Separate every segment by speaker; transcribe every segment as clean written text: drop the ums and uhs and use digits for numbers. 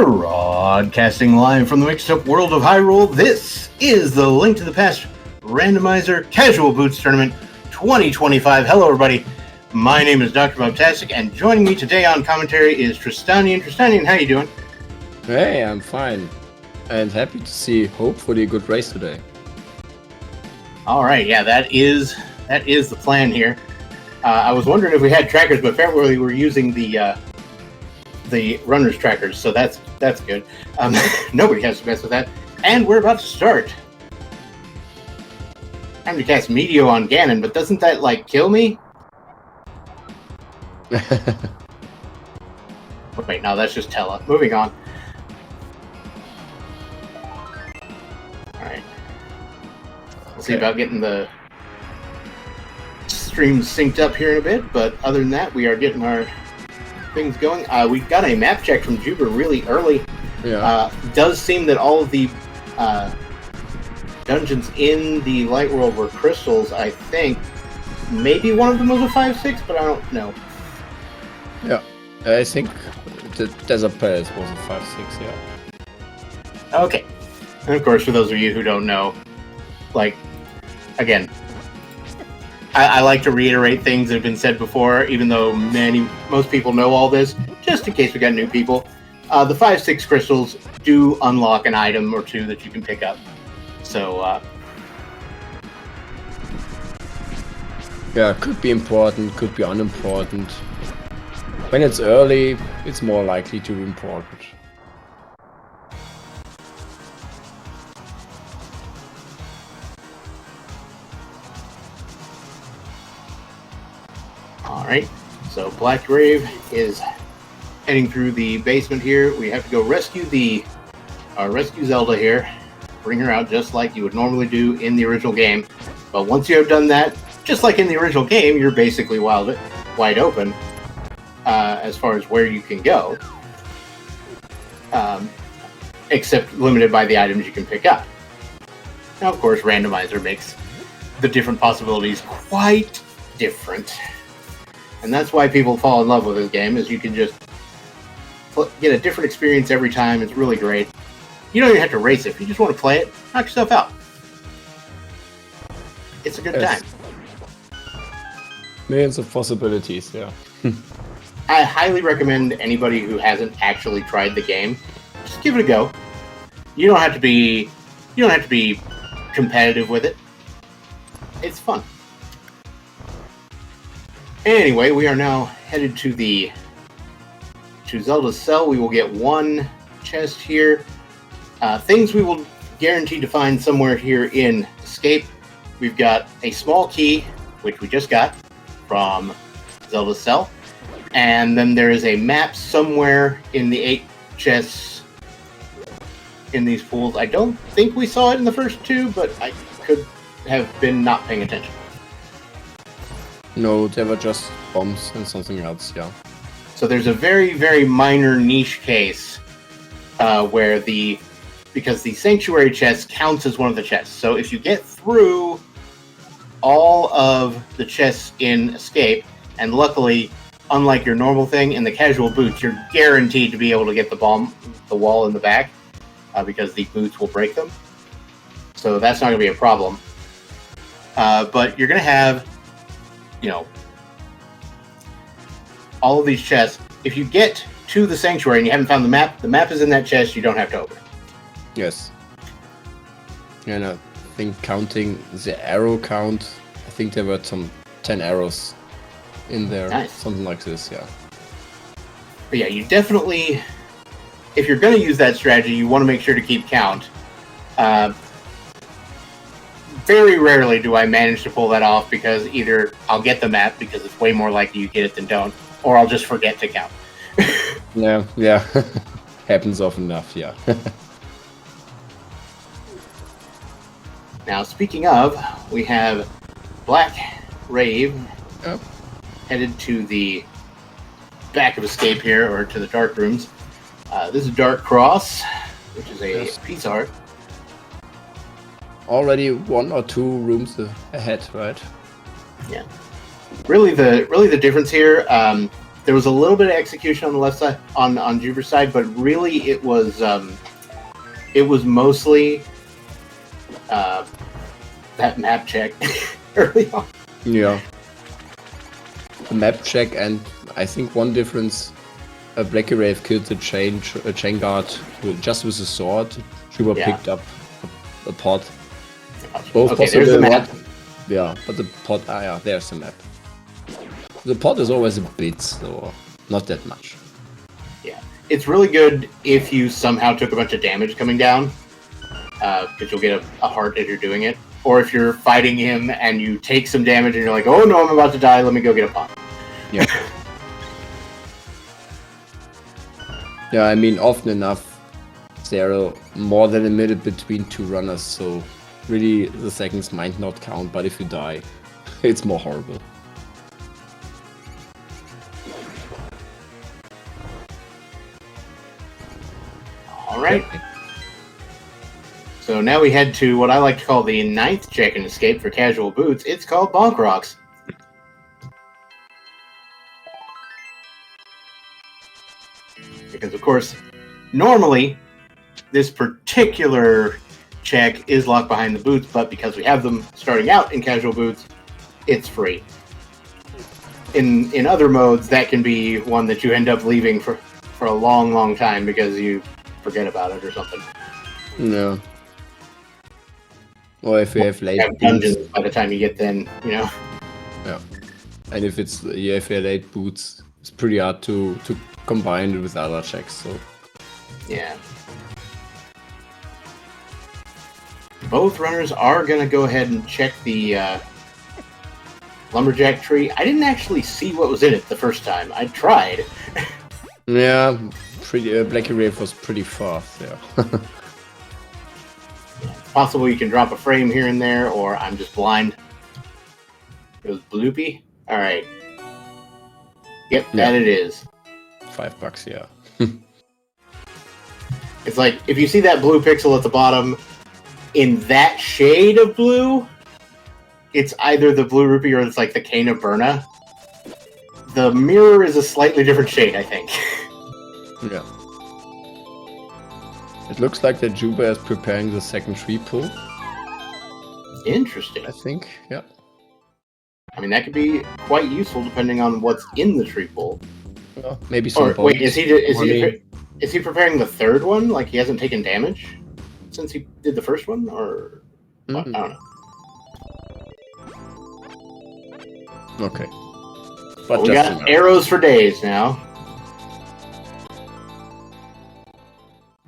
Speaker 1: Broadcasting live from the mixed-up world of Hyrule, this is the Link to the Past Randomizer Casual Boots Tournament 2025. Hello, everybody. My name is Dr. Bobtastic, and joining me today on commentary is Tristanian. Tristanian, how you doing?
Speaker 2: Hey, I'm fine. And happy to see, hopefully, a good race today.
Speaker 1: All right, yeah, that is the plan here. I was wondering if we had trackers, but apparently we're using the runners trackers, so that's good. Nobody has to mess with that. And we're about to start. Time to cast Meteor on Ganon, but doesn't that, like, kill me? Wait, no, that's just Tella. Moving on. Alright. We'll see about getting the stream synced up here in a bit, but other than that, we are getting our things going. We got a map check from JuBer really early.
Speaker 2: Yeah.
Speaker 1: Does seem that all of the dungeons in the light world were crystals, I think. Maybe one of them was a 5-6, but I don't know.
Speaker 2: Yeah, I think the Desert Palace was a 5-6, yeah.
Speaker 1: Okay. And of course, for those of you who don't know, like, again, I like to reiterate things that have been said before, even though most people know all this, just in case we got new people. The 5-6 crystals do unlock an item or two that you can pick up. So,
Speaker 2: yeah, could be important, could be unimportant. When it's early, it's more likely to be important.
Speaker 1: Alright, so blackirave is heading through the basement here. We have to go rescue rescue Zelda here. Bring her out just like you would normally do in the original game. But once you have done that, just like in the original game, you're basically wide open as far as where you can go. Except limited by the items you can pick up. Now, of course, Randomizer makes the different possibilities quite different. And that's why people fall in love with this game, is you can just get a different experience every time. It's really great. You don't even have to race it. If you just want to play it, knock yourself out. It's a good time.
Speaker 2: Millions of possibilities, yeah.
Speaker 1: I highly recommend anybody who hasn't actually tried the game, just give it a go. You don't have to be competitive with it. It's fun. Anyway, we are now headed to Zelda's cell. We will get one chest here. Things we will guarantee to find somewhere here in Escape. We've got a small key, which we just got from Zelda's cell. And then there is a map somewhere in the 8 chests in these pools. I don't think we saw it in the first 2, but I could have been not paying attention.
Speaker 2: No, they were just bombs and something else, yeah.
Speaker 1: So there's a very, very minor niche case where because the sanctuary chest counts as one of the chests. So if you get through all of the chests in Escape, and luckily, unlike your normal thing, in the casual boots, you're guaranteed to be able to get the wall in the back, because the boots will break them. So that's not going to be a problem. But you're going to have, all of these chests. If you get to the sanctuary and you haven't found the map is in that chest. You don't have to open it.
Speaker 2: Yes. And I think counting the arrow count, I think there were some 10 arrows in there.
Speaker 1: Nice.
Speaker 2: Something like this, yeah.
Speaker 1: But yeah, you definitely, if you're going to use that strategy, you want to make sure to keep count. Very rarely do I manage to pull that off, because either I'll get the map, because it's way more likely you get it than don't, or I'll just forget to count.
Speaker 2: Yeah. Happens often enough, yeah.
Speaker 1: Now, speaking of, we have blackirave headed to the back of Escape here, or to the dark rooms. This is Dark Cross, which is a pizza heart.
Speaker 2: Already 1 or 2 rooms ahead, right?
Speaker 1: Yeah. Really, the difference here, there was a little bit of execution on the left side, on JuBer's side, but really it was mostly that map check early on.
Speaker 2: Yeah. The map check, and I think one difference, blackirave killed the chain guard just with a sword. JuBer picked up a pot. Both
Speaker 1: okay,
Speaker 2: possible.
Speaker 1: there's the map.
Speaker 2: Yeah, but the pot. Yeah, there's the map. The pot is always a bit, so not that much.
Speaker 1: Yeah, it's really good if you somehow took a bunch of damage coming down, because you'll get a heart as you're doing it. Or if you're fighting him and you take some damage and you're like, oh no, I'm about to die, let me go get a pot.
Speaker 2: Yeah. Yeah, I mean, often enough, there are more than a minute between two runners, so really the seconds might not count, but if you die, it's more horrible.
Speaker 1: Alright. So now we head to what I like to call the 9th check and escape for casual boots. It's called Bonk Rocks. Because, of course, normally this particular check is locked behind the boots, but because we have them starting out in casual boots, it's free. In other modes, that can be one that you end up leaving for a long, long time because you forget about it or something.
Speaker 2: Yeah. Or if you have late
Speaker 1: dungeons
Speaker 2: boots.
Speaker 1: by the time you get then, you know.
Speaker 2: Yeah. And if it's if you have late boots, it's pretty hard to combine it with other checks, so
Speaker 1: yeah. Both runners are gonna go ahead and check the lumberjack tree. I didn't actually see what was in it the first time. I tried.
Speaker 2: yeah, pretty blackirave was pretty fast, yeah.
Speaker 1: Possible you can drop a frame here and there, or I'm just blind. It was bloopy. All right. Yep, that it is.
Speaker 2: $5, yeah.
Speaker 1: It's like if you see that blue pixel at the bottom, in that shade of blue, it's either the blue rupee or it's like the cane of Burna. The mirror is a slightly different shade, I think.
Speaker 2: Yeah. It looks like that JuBer is preparing the second tree pull.
Speaker 1: Interesting.
Speaker 2: I think, yeah.
Speaker 1: I mean, that could be quite useful depending on what's in the tree pool.
Speaker 2: Well, maybe some.
Speaker 1: Or wait, is he preparing the third one? Like he hasn't taken damage since he did the first one, or what? I don't know.
Speaker 2: Okay. But
Speaker 1: Well, we got arrows for days now.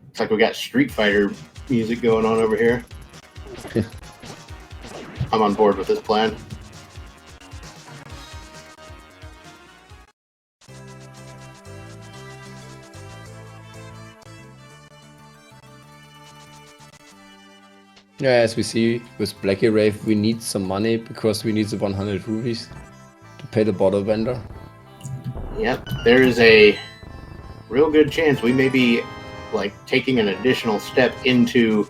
Speaker 1: Looks like we got Street Fighter music going on over here. I'm on board with this plan.
Speaker 2: Yeah, as we see with blackirave, we need some money because we need the 100 rupees to pay the bottle vendor.
Speaker 1: Yep, there is a real good chance we may be like taking an additional step into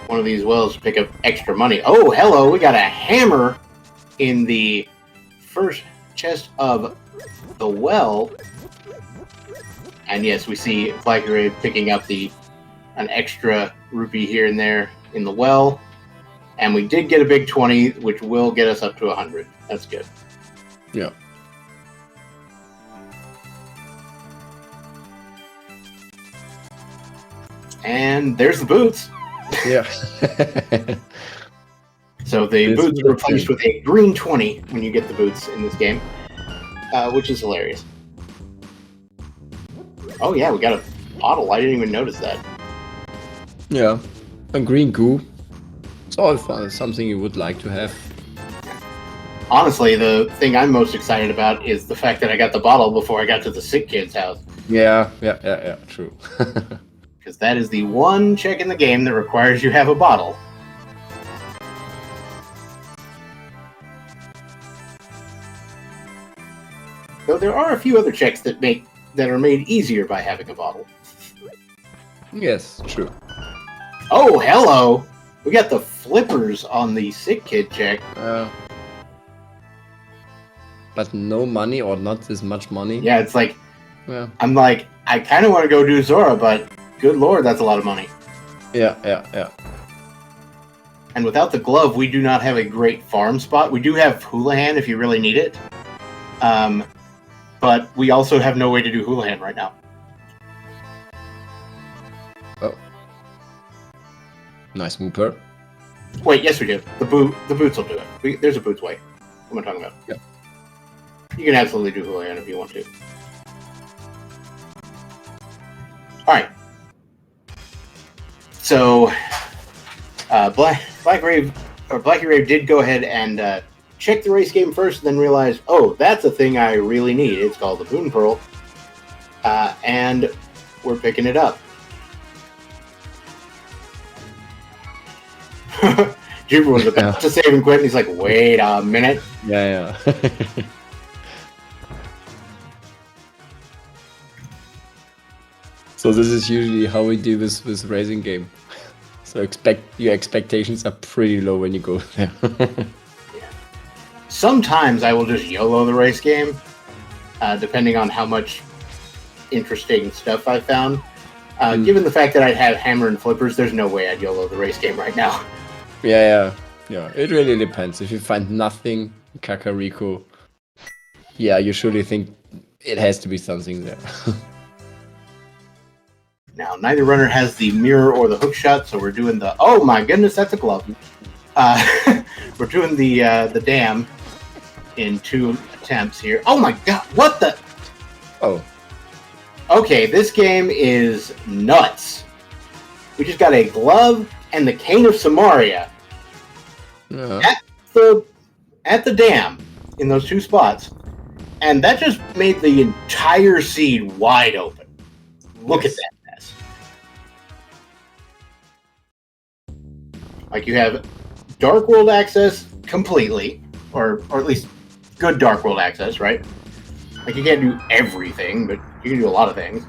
Speaker 1: one of these wells to pick up extra money. Oh, hello, we got a hammer in the first chest of the well. And yes, we see blackirave picking up an extra rupee here and there in the well. And we did get a big 20, which will get us up to 100. That's good.
Speaker 2: Yeah.
Speaker 1: And there's the boots.
Speaker 2: Yeah.
Speaker 1: So the boots are replaced with a green 20 when you get the boots in this game, which is hilarious. Oh yeah, we got a bottle. I didn't even notice that.
Speaker 2: Yeah. A green goo. It's all fun. Something you would like to have.
Speaker 1: Honestly, the thing I'm most excited about is the fact that I got the bottle before I got to the sick kid's house.
Speaker 2: Yeah. True.
Speaker 1: Because that is the one check in the game that requires you have a bottle. Though there are a few other checks that are made easier by having a bottle.
Speaker 2: Yes, true.
Speaker 1: Oh, hello! We got the flippers on the sick kid check.
Speaker 2: but no money or not this much money.
Speaker 1: Yeah, it's like,
Speaker 2: Yeah.
Speaker 1: I'm like, I kind of want to go do Zora, but good lord, that's a lot of money.
Speaker 2: Yeah.
Speaker 1: And without the glove, we do not have a great farm spot. We do have Houlihan if you really need it. But we also have no way to do Houlihan right now.
Speaker 2: Oh. Nice Wooper.
Speaker 1: Wait, yes we do. The boots will do it. There's a boots way. What am I talking about?
Speaker 2: Yeah.
Speaker 1: You can absolutely do Houlihan if you want to. Alright. So blackirave did go ahead and check the race game first, and then realized, oh, that's a thing I really need. It's called the Boon Pearl. And we're picking it up. JuBer was about to save and quit, and he's like, wait a minute.
Speaker 2: Yeah. So this is usually how we do this with racing game. So your expectations are pretty low when you go there.
Speaker 1: Yeah. Sometimes I will just YOLO the race game, depending on how much interesting stuff I found. Given the fact that I have hammer and flippers, there's no way I'd YOLO the race game right now.
Speaker 2: Yeah. It really depends. If you find nothing, Kakariko, yeah, you surely think it has to be something there.
Speaker 1: Now, neither runner has the mirror or the hook shot, so we're doing the... Oh my goodness, that's a glove. We're doing the dam in 2 attempts here. Oh my god, what the...
Speaker 2: Oh.
Speaker 1: Okay, this game is nuts. We just got a glove and the Cane of Samaria at the dam in those 2 spots, and that just made the entire seed wide open. Look at that mess. Like, you have Dark World access completely, or at least good Dark World access, right? Like, you can't do everything, but you can do a lot of things.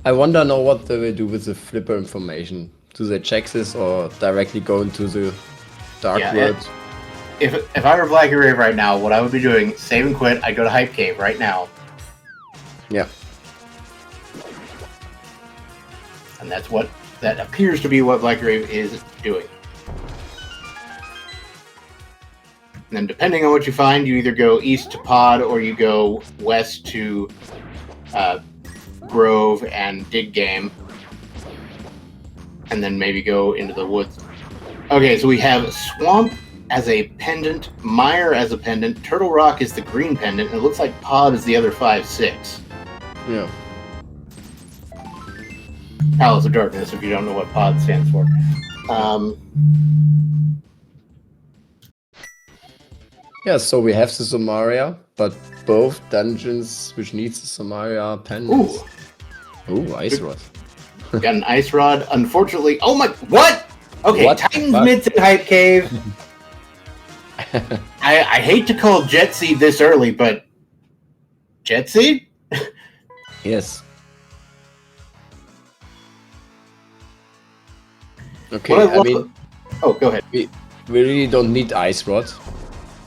Speaker 2: I wonder now what they will do with the flipper information. Do they check this or directly go into the Dark World?
Speaker 1: If I were blackirave right now, what I would be doing, save and quit, I'd go to Hype Cave right now.
Speaker 2: Yeah.
Speaker 1: And that appears to be what blackirave is doing. And then depending on what you find, you either go east to Pod or you go west to Grove and Dig Game. And then maybe go into the woods. Okay, so we have Swamp as a pendant, Mire as a pendant, Turtle Rock is the green pendant, and it looks like Pod is the other 5, 6.
Speaker 2: Yeah.
Speaker 1: Palace of Darkness, if you don't know what Pod stands for.
Speaker 2: Yeah, so we have the Samaria, but both dungeons which needs the Samaria pendants. Ooh, Ice Rod.
Speaker 1: Got an Ice Rod. Unfortunately, oh my, what? Okay,
Speaker 2: What?
Speaker 1: Titan's Mitts and Hype Cave. I hate to call Jet Seed this early, but Jet Seed?
Speaker 2: Yes. Okay, I mean...
Speaker 1: Oh, go ahead.
Speaker 2: We really don't need Ice Rod.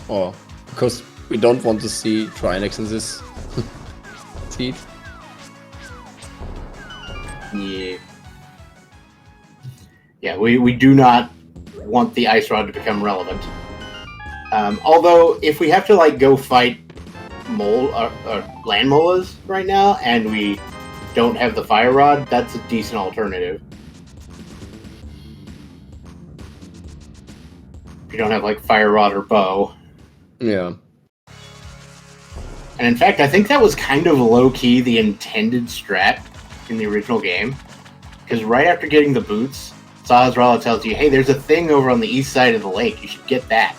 Speaker 2: Or because we don't want to see Trinex in this seed.
Speaker 1: Yeah. Yeah, we do not want the Ice Rod to become relevant. Although, if we have to like go fight land molas right now, and we don't have the Fire Rod, that's a decent alternative. If you don't have like Fire Rod or Bow.
Speaker 2: Yeah.
Speaker 1: And in fact, I think that was kind of low-key the intended strat in the original game. Because right after getting the boots, Sahasrara tells you, hey, there's a thing over on the east side of the lake. You should get that.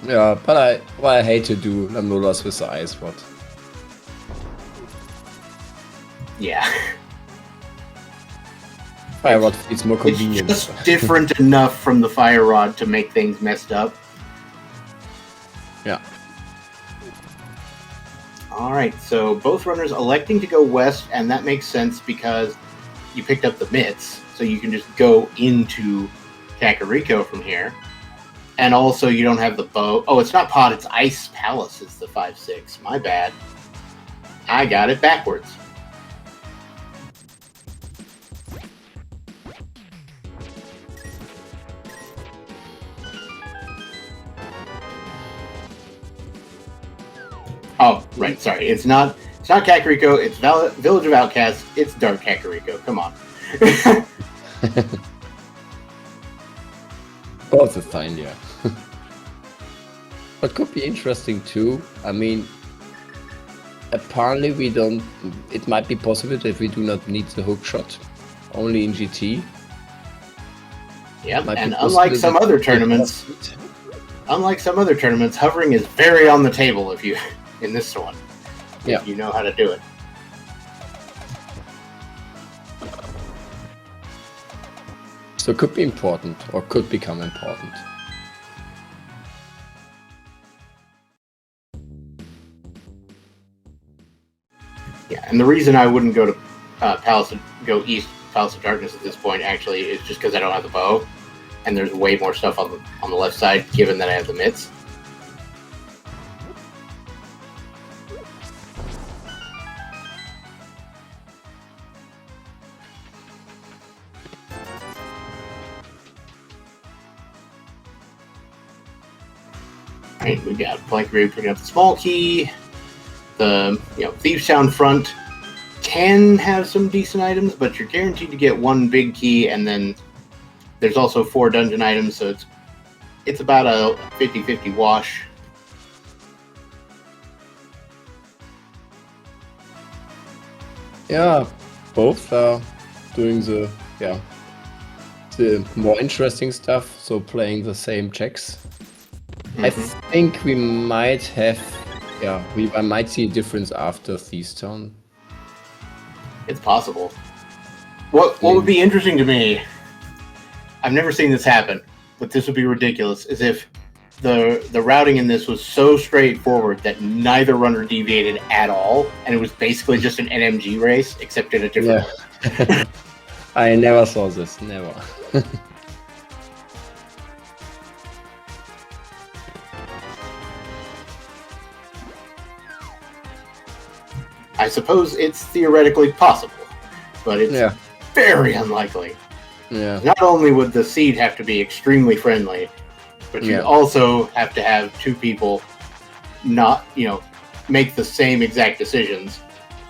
Speaker 2: Yeah, but I hate to do Lamulas with the Ice Rod.
Speaker 1: Yeah.
Speaker 2: Fire Rod feels more convenient.
Speaker 1: It's just different enough from the Fire Rod to make things messed up.
Speaker 2: Yeah.
Speaker 1: Alright, so both runners electing to go west, and that makes sense because you picked up the mitts, so you can just go into Kakariko from here. And also, you don't have the bow. Oh, it's not Pod, it's Ice Palace is the 5-6. My bad. I got it backwards. Oh, right, sorry. It's not Kakariko, it's Village of Outcasts, it's Dark Kakariko. Come on.
Speaker 2: Both are fine, yeah. What could be interesting too, I mean, apparently we don't, it might be possible that we do not need the hook shot, only in GT.
Speaker 1: Yep, and unlike some other tournaments, hovering is very on the table if you, in this one, if you know how to do it.
Speaker 2: So it could be important, or could become important.
Speaker 1: Yeah, and the reason I wouldn't go to go east Palace of Darkness at this point actually is just because I don't have the bow, and there's way more stuff on the left side, given that I have the mitts. Right, we got blackirave picking up the small key. The Thieves Town front can have some decent items, but you're guaranteed to get one big key, and then there's also 4 dungeon items, so it's about a 50-50 wash.
Speaker 2: Yeah, both are doing the more interesting stuff, so playing the same checks. I think we might have, I might see a difference after Thieves Town.
Speaker 1: It's possible. What would be interesting to me, I've never seen this happen, but this would be ridiculous, is if the routing in this was so straightforward that neither runner deviated at all, and it was basically just an NMG race, except in a different way.
Speaker 2: I never saw this, never.
Speaker 1: I suppose it's theoretically possible, but it's very unlikely.
Speaker 2: Yeah.
Speaker 1: Not only would the seed have to be extremely friendly, but you also have to have 2 people not, make the same exact decisions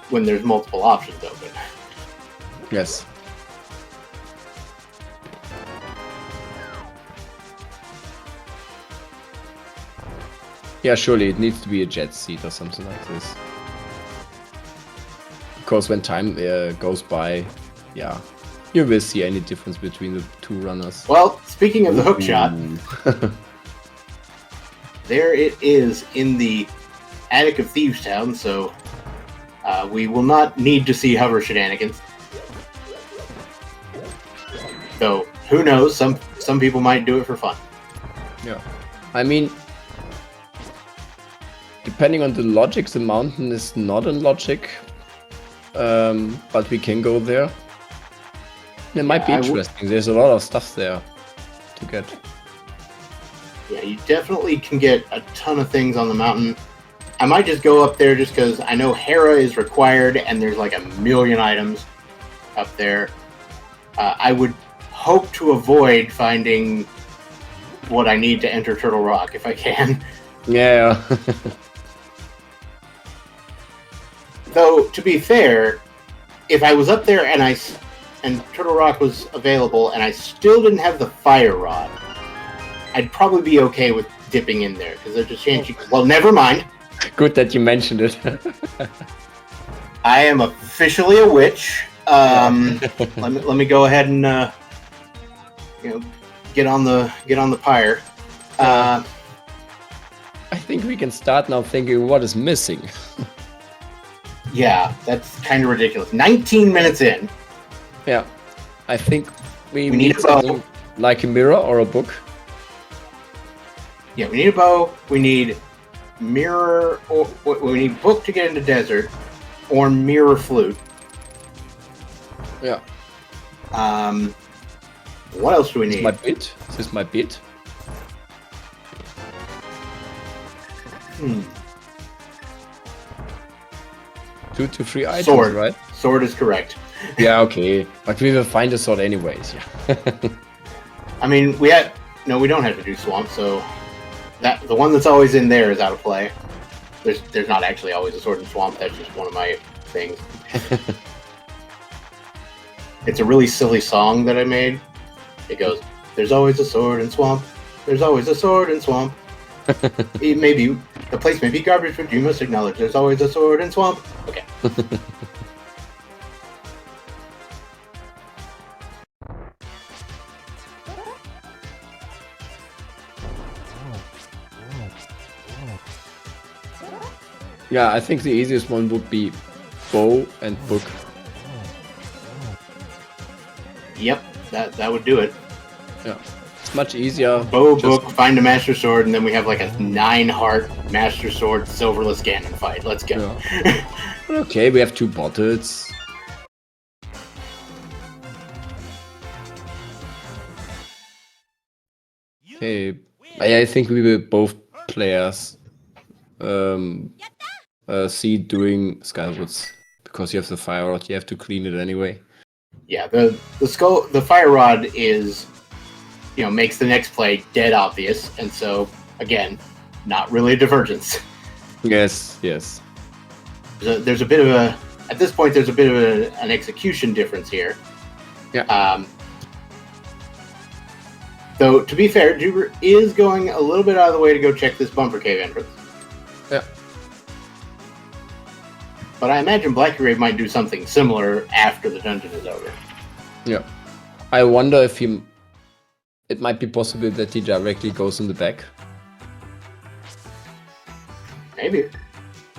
Speaker 1: when there's multiple options open.
Speaker 2: Yes. Yeah, surely it needs to be a jet seat or something like this. Because when time goes by, you will see any difference between the 2 runners.
Speaker 1: Well, speaking of the hook shot, there it is in the attic of Thieves Town, so we will not need to see hover shenanigans. Though, who knows, some people might do it for fun.
Speaker 2: Yeah. I mean, depending on the logic, the mountain is not in logic. But we can go there. It might be interesting. There's a lot of stuff there to get.
Speaker 1: Yeah, you definitely can get a ton of things on the mountain. I might just go up there just because I know Hera is required and there's like a million items up there. I would hope to avoid finding what I need to enter Turtle Rock if I can.
Speaker 2: Yeah.
Speaker 1: Though, to be fair, if I was up there and Turtle Rock was available and I still didn't have the fire rod, I'd probably be okay with dipping in there, because there's a chance you... Well, never mind.
Speaker 2: Good that you mentioned it.
Speaker 1: I am officially a witch. Let me go ahead and get on the pyre.
Speaker 2: I think we can start now thinking what is missing.
Speaker 1: Yeah, that's kind of ridiculous. 19 minutes in.
Speaker 2: Yeah, I think we
Speaker 1: need a bow,
Speaker 2: like a mirror or a book.
Speaker 1: Yeah, we need a bow. We need mirror, or we need book to get into desert, or mirror flute.
Speaker 2: Yeah.
Speaker 1: What else do we
Speaker 2: Is
Speaker 1: need?
Speaker 2: my bit? Is this my bit?
Speaker 1: Hmm.
Speaker 2: 2 to 3 items,
Speaker 1: Sword.
Speaker 2: right?
Speaker 1: Sword is correct.
Speaker 2: Yeah, okay. But we will find a sword anyways, yeah.
Speaker 1: I mean, we don't have to do swamp, so that the one that's always in there is out of play. There's not actually always a sword in swamp. That's just one of my things. It's a really silly song that I made. It goes, "There's always a sword in swamp. There's always a sword in swamp. The place may be garbage, but you must acknowledge there's always a sword in swamp." Okay.
Speaker 2: Yeah, I think the easiest one would be bow and book.
Speaker 1: Yep, that would do it.
Speaker 2: Yeah, it's much easier.
Speaker 1: Bow, book, find a master sword, and then we have like a 9-heart master sword silverless Ganon fight. Let's go.
Speaker 2: Yeah. Okay, we have 2 bottles. Okay, I think we will both players see doing Skywoods because you have the fire rod. You have to clean it anyway.
Speaker 1: Yeah, the fire rod is, makes the next play dead obvious, and so again, not really a divergence.
Speaker 2: Yes.
Speaker 1: There's a bit of at this point there's a bit of an execution difference here.
Speaker 2: Yeah.
Speaker 1: Though to be fair, JuBer is going a little bit out of the way to go check this bumper cave entrance.
Speaker 2: Yeah.
Speaker 1: But I imagine blackirave might do something similar after the dungeon is over.
Speaker 2: Yeah. I wonder if it might be possible that he directly goes in the back.
Speaker 1: Maybe.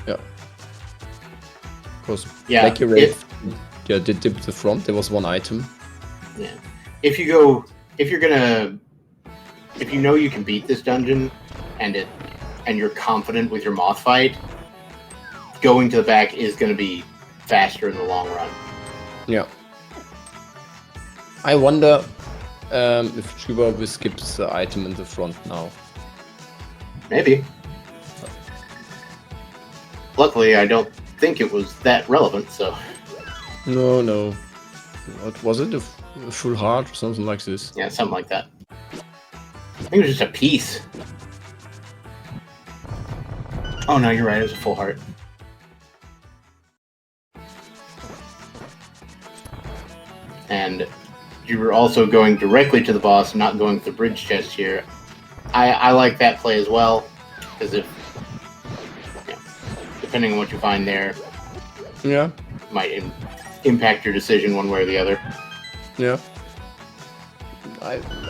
Speaker 2: Yeah. Because
Speaker 1: Yeah,
Speaker 2: blackirave did dip the front. There was 1 item.
Speaker 1: Yeah. If you know you can beat this dungeon and you're confident with your moth fight, going to the back is going to be faster in the long run.
Speaker 2: Yeah. I wonder if JuBer skips the item in the front now.
Speaker 1: Maybe. Luckily, I don't think it was that relevant, so...
Speaker 2: No. What was it? A full heart or something like this?
Speaker 1: Yeah, something like that. I think it was just a piece. Oh no, you're right, it was a full heart. And you were also going directly to the boss, not going to the bridge chest here. I like that play as well, because depending on what you find there,
Speaker 2: Yeah.
Speaker 1: might impact your decision one way or the other.
Speaker 2: Yeah.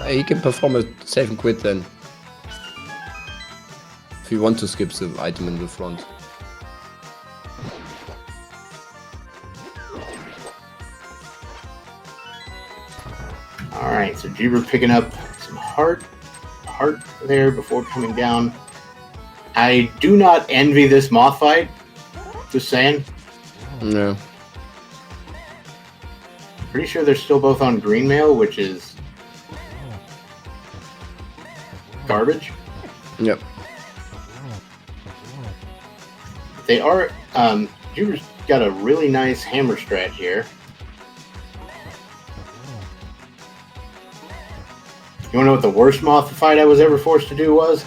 Speaker 2: He can perform a save and quit then. If you want to skip the item in the front.
Speaker 1: Alright, so JuBer picking up some heart there before coming down. I do not envy this moth fight. Just saying.
Speaker 2: No.
Speaker 1: Pretty sure they're still both on green mail, which is garbage.
Speaker 2: Yep.
Speaker 1: They are. JuBer's got a really nice hammer strat here. You wanna know what the worst moth fight I was ever forced to do was?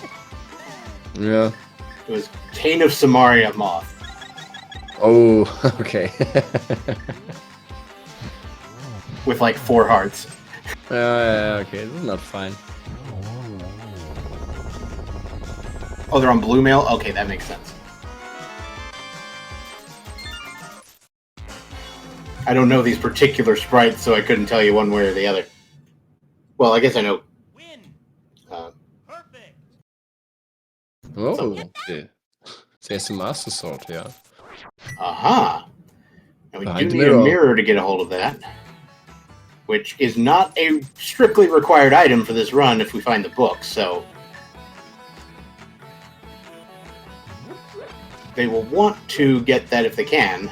Speaker 2: Yeah.
Speaker 1: It was Cane of Samaria moth.
Speaker 2: Oh, okay.
Speaker 1: With like 4 hearts.
Speaker 2: Okay, this is not fine.
Speaker 1: Oh, they're on blue mail? Okay, that makes sense. I don't know these particular sprites, so I couldn't tell you one way or the other. Well, I guess I know.
Speaker 2: Oh, okay. There's a master sword, yeah.
Speaker 1: Aha! And we
Speaker 2: Behind
Speaker 1: do
Speaker 2: the
Speaker 1: need a
Speaker 2: mirror.
Speaker 1: mirror to get a hold of that. Which is not a strictly required item for this run if we find the book, so... They will want to get that if they can.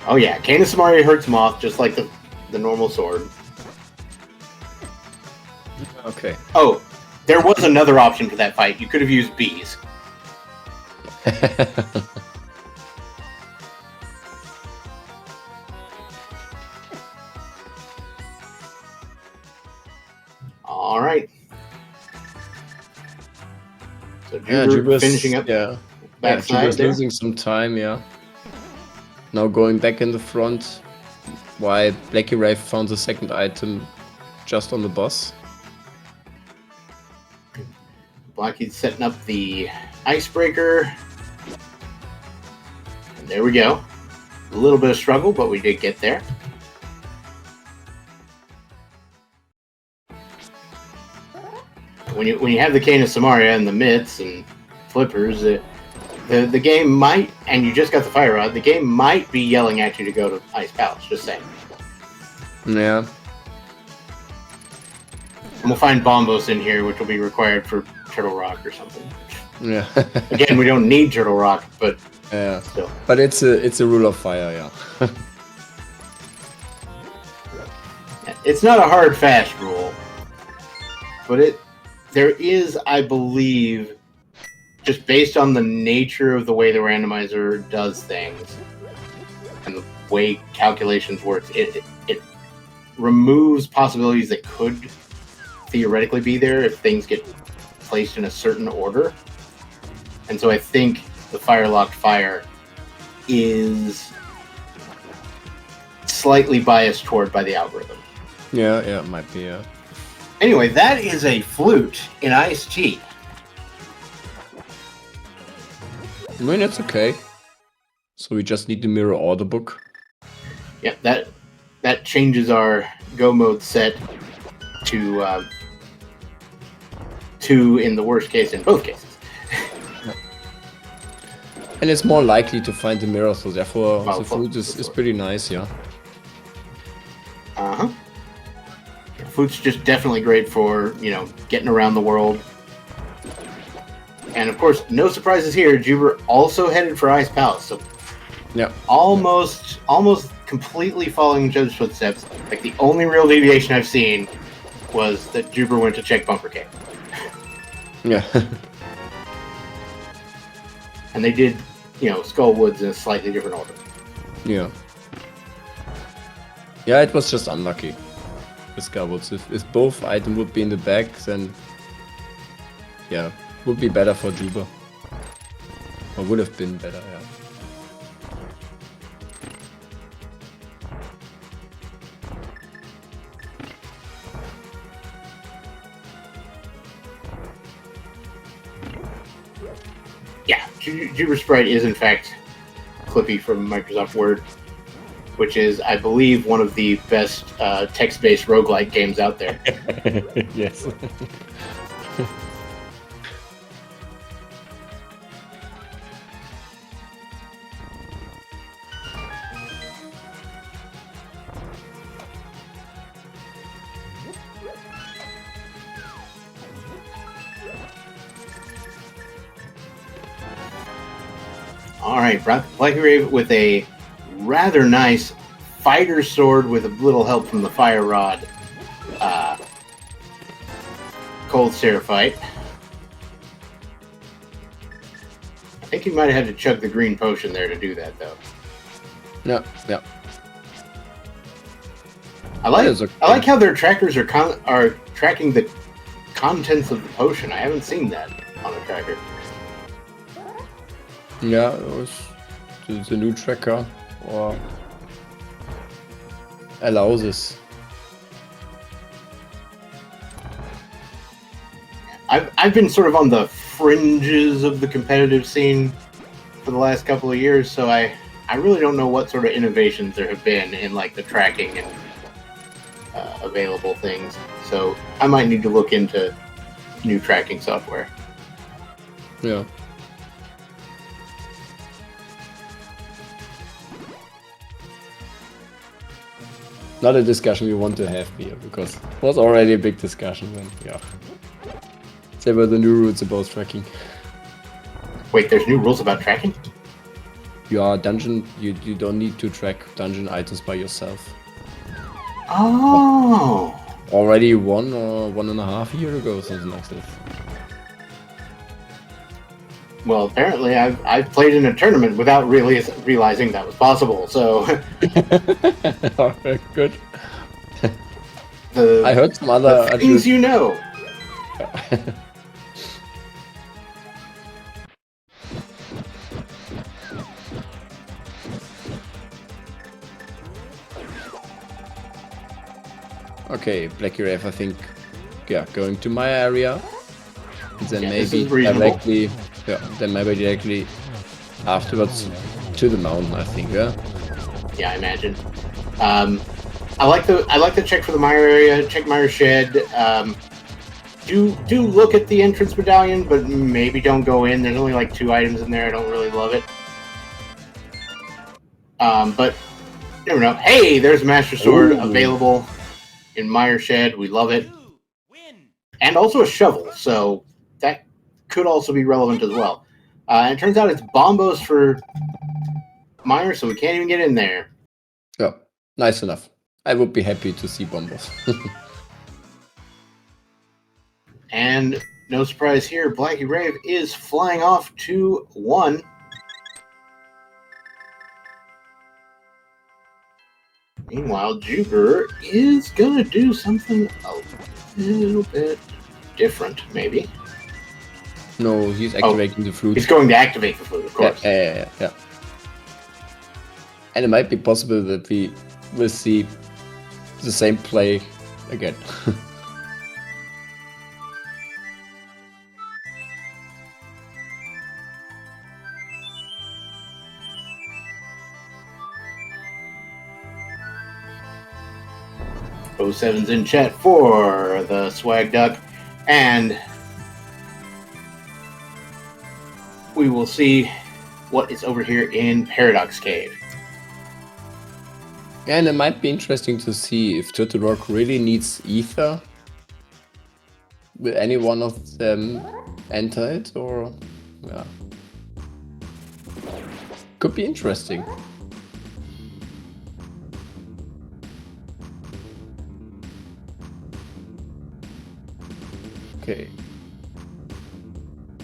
Speaker 1: Oh yeah, Cane of Samaria hurts Moth just like the normal sword.
Speaker 2: Okay.
Speaker 1: Oh, there was another option for that fight. You could have used bees. All right. So JuBer finishing up backside
Speaker 2: JuBer's losing some time, yeah. Now going back in the front, while blackirave found the second item just on the boss.
Speaker 1: Blacky's setting up the icebreaker. And there we go. A little bit of struggle, but we did get there. When you have the Cane of Samaria and the mitts and flippers, the game might, and you just got the fire rod, the game might be yelling at you to go to Ice Palace, just saying.
Speaker 2: Yeah.
Speaker 1: And we'll find Bombos in here, which will be required for Turtle Rock or something.
Speaker 2: Yeah.
Speaker 1: Again, we don't need Turtle Rock, but
Speaker 2: yeah.
Speaker 1: still.
Speaker 2: But it's a rule of fire, yeah.
Speaker 1: It's not a hard fast rule, but there is, I believe, just based on the nature of the way the randomizer does things and the way calculations work, it removes possibilities that could theoretically be there if things get placed in a certain order. And so I think the fire-locked fire is slightly biased toward by the algorithm.
Speaker 2: Yeah, it might be, yeah.
Speaker 1: Anyway, that is a flute in iced tea.
Speaker 2: I mean, it's okay. So we just need to mirror order book.
Speaker 1: Yeah, that changes our go mode set to 2 in the worst case in both cases.
Speaker 2: And it's more likely to find the mirror, so therefore the flute is pretty nice, yeah.
Speaker 1: Uh-huh. Flute's just definitely great for, getting around the world. And of course, no surprises here, JuBer also headed for Ice Palace, so
Speaker 2: yeah,
Speaker 1: almost completely following each other's footsteps. Like, the only real deviation I've seen was that JuBer went to check Bumper Cave.
Speaker 2: Yeah.
Speaker 1: And they did, Skull Woods in a slightly different order.
Speaker 2: Yeah. Yeah, it was just unlucky. The Skull Woods. If both items would be in the back, then yeah, would be better for JuBer. Or would have been better, yeah.
Speaker 1: Yeah, JuBer Sprite is in fact Clippy from Microsoft Word, which is, I believe, one of the best text-based roguelike games out there.
Speaker 2: Yes.
Speaker 1: All right, blackirave with a rather nice fighter sword with a little help from the fire rod. Cold Seraphite. I think he might have had to chug the green potion there to do that, though.
Speaker 2: Yeah, yeah.
Speaker 1: I like how their trackers are tracking the contents of the potion. I haven't seen that on a tracker.
Speaker 2: Yeah, it was the new tracker or allows this.
Speaker 1: I've been sort of on the fringes of the competitive scene for the last couple of years, so I really don't know what sort of innovations there have been in like the tracking and available things. So I might need to look into new tracking software.
Speaker 2: Yeah. Not a discussion we want to have here, because it was already a big discussion when, yeah. There were the new rules about tracking.
Speaker 1: Wait, there's new rules about tracking?
Speaker 2: You are dungeon. You don't need to track dungeon items by yourself.
Speaker 1: Oh.
Speaker 2: Already 1 or 1.5 years ago, something like that.
Speaker 1: Well, apparently I've played in a tournament without really realizing that was possible. So
Speaker 2: Good.
Speaker 1: the
Speaker 2: I heard some other
Speaker 1: things you know.
Speaker 2: Okay, blackirave, I think, yeah, going to my area. Then maybe directly, then maybe directly afterwards to the mountain, I think, yeah.
Speaker 1: Yeah, I imagine. I like the check for the mire area, check mire shed. Do look at the entrance medallion, but maybe don't go in. There's only like 2 items in there. I don't really love it. But you never know. Hey, there's Master Sword available in mire shed. We love it. And also a shovel, so that could also be relevant as well. And it turns out it's bombos for mire, so we can't even get in there.
Speaker 2: Yeah, nice enough. I would be happy to see bombos.
Speaker 1: And no surprise here, blackirave is flying off to 1. Meanwhile, JuBer is gonna do something a little bit different, maybe.
Speaker 2: No, he's activating the flute.
Speaker 1: He's going to activate the flute, of course.
Speaker 2: Yeah. And it might be possible that we will see the same play again.
Speaker 1: O7's in chat for the swag duck, and we will see what is over here in Paradox Cave.
Speaker 2: And it might be interesting to see if Turtle Rock really needs ether. Will any one of them enter it, or yeah, could be interesting. Okay.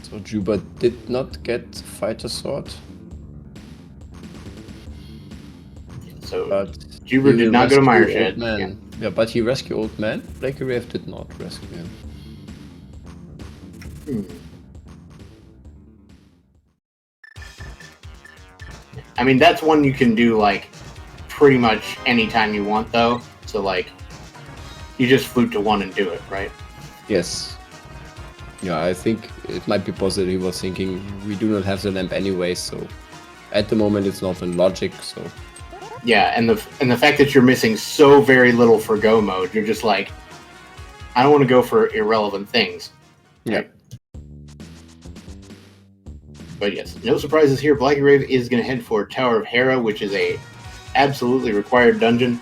Speaker 2: So JuBer did not get fighter sword.
Speaker 1: So
Speaker 2: But
Speaker 1: JuBer did not go to mire shed.
Speaker 2: Yeah, but he rescued old man. blackirave did not rescue him.
Speaker 1: I mean, that's one you can do like pretty much anytime you want, though. So like, you just flute to 1 and do it, right?
Speaker 2: Yes. Yeah, I think it might be possible he was thinking we do not have the lamp anyway, so at the moment it's not in logic, so.
Speaker 1: Yeah, and the fact that you're missing so very little for go mode, you're just like, I don't want to go for irrelevant things.
Speaker 2: Right?
Speaker 1: Yeah. But yes, no surprises here. blackirave is going to head for Tower of Hera, which is a absolutely required dungeon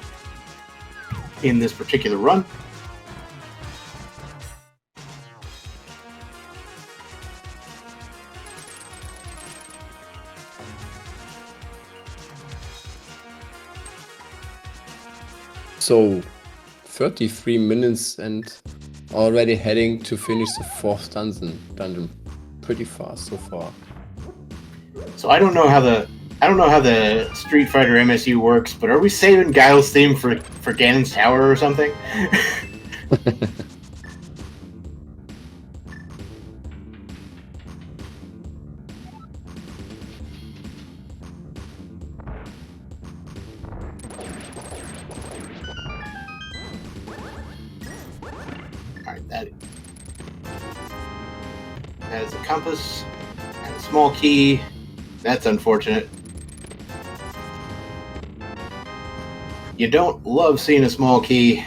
Speaker 1: in this particular run.
Speaker 2: So 33 minutes and already heading to finish the 4th dungeon. Pretty fast so far.
Speaker 1: So I don't know how the Street Fighter MSU works, but are we saving Guile's theme for Ganon's Tower or something? Alright, that is a compass and a small key. That's unfortunate. You don't love seeing a small key.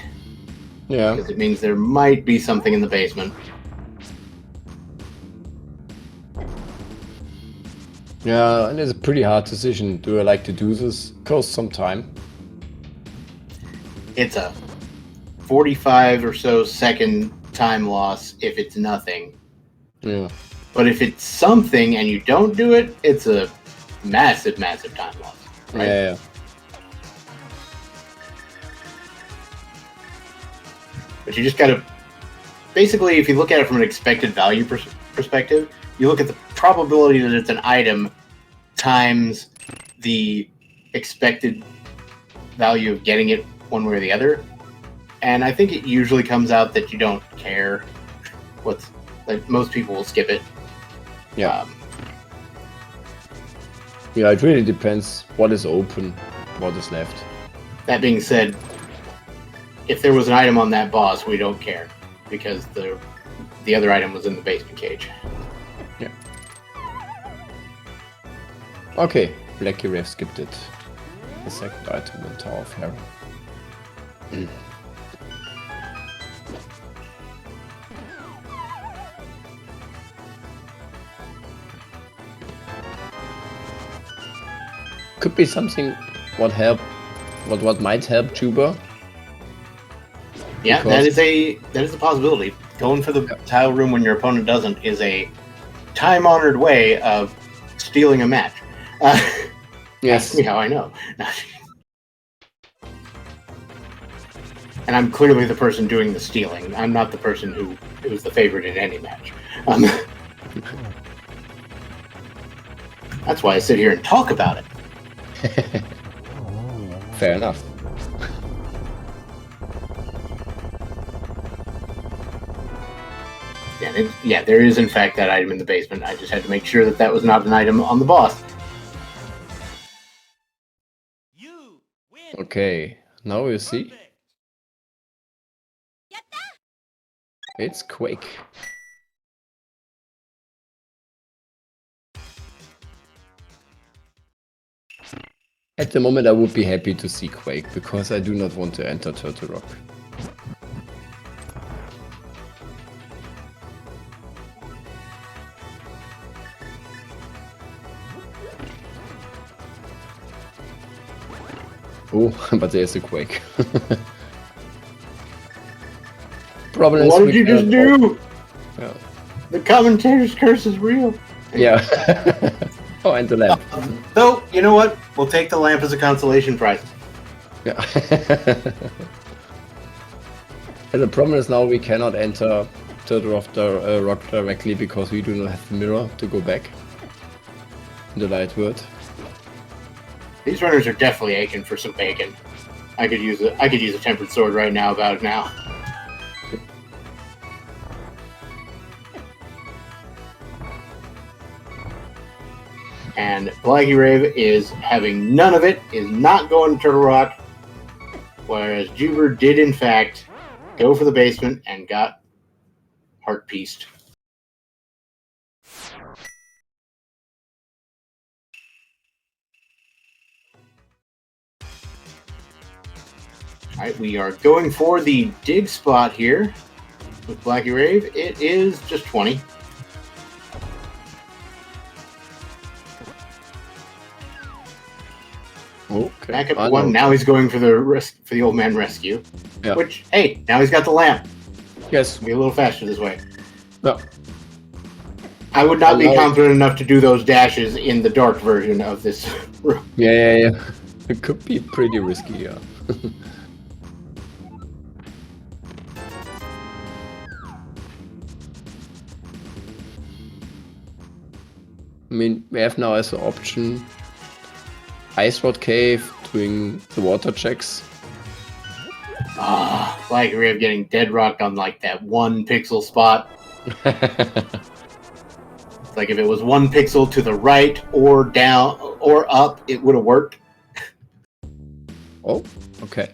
Speaker 2: Yeah.
Speaker 1: Because it means there might be something in the basement.
Speaker 2: Yeah, and it's a pretty hard decision. Do I like to do this? Costs some time.
Speaker 1: It's a 45 or so second time loss if it's nothing.
Speaker 2: Yeah.
Speaker 1: But if it's something and you don't do it, it's a massive time loss. Right?
Speaker 2: Yeah.
Speaker 1: But you just gotta, basically, if you look at it from an expected value perspective, you look at the probability that it's an item times the expected value of getting it one way or the other. And I think it usually comes out that you don't care what's, like, most people will skip it.
Speaker 2: Yeah. Yeah, it really depends what is open, what is left.
Speaker 1: That being said, if there was an item on that boss, we don't care because the other item was in the basement cage.
Speaker 2: Yeah. Okay, blackirave skipped it. The second item in Tower of Hera. Could be something what might help JuBer.
Speaker 1: Yeah, that is a possibility. Going for the tile room when your opponent doesn't is a time-honored way of stealing a match.
Speaker 2: Yes.
Speaker 1: Ask me how I know. And I'm clearly the person doing the stealing. I'm not the person who was the favorite in any match. That's why I sit here and talk about it.
Speaker 2: Fair enough.
Speaker 1: Yeah, there is in fact that item in the basement. I just had to make sure that that was not an item on the boss.
Speaker 2: Okay, now you see. It's Quake. At the moment I would be happy to see Quake, because I do not want to enter Turtle Rock. Oh, but there's a Quake. Problem is,
Speaker 1: what did you just do?
Speaker 2: Yeah.
Speaker 1: The commentator's curse is real.
Speaker 2: Yeah. Oh, and the lamp.
Speaker 1: So, you know what? We'll take the lamp as a consolation prize.
Speaker 2: Yeah. And the problem is now we cannot enter Turtle Rock directly because we do not have the mirror to go back in the light world.
Speaker 1: These runners are definitely aching for some bacon. I could use a tempered sword right now about now. And blackirave is having none of it, is not going to Turtle Rock, whereas JuBer did in fact go for the basement and got heart-pieced. Alright, we are going for the dig spot here with blackirave. It is just 20.
Speaker 2: Okay.
Speaker 1: Back up to 1. Now he's going for the old man rescue.
Speaker 2: Yeah.
Speaker 1: Which, hey, now he's got the lamp.
Speaker 2: Yes.
Speaker 1: Be a little faster this way.
Speaker 2: No.
Speaker 1: I would not be confident enough to do those dashes in the dark version of this room.
Speaker 2: Yeah. It could be pretty risky, yeah. I mean, we have now as an option Ice Rod Cave, doing the water checks.
Speaker 1: Blackirave getting dead rocked on like that 1 pixel spot. It's like if it was 1 pixel to the right or down or up, it would have worked.
Speaker 2: Oh, okay.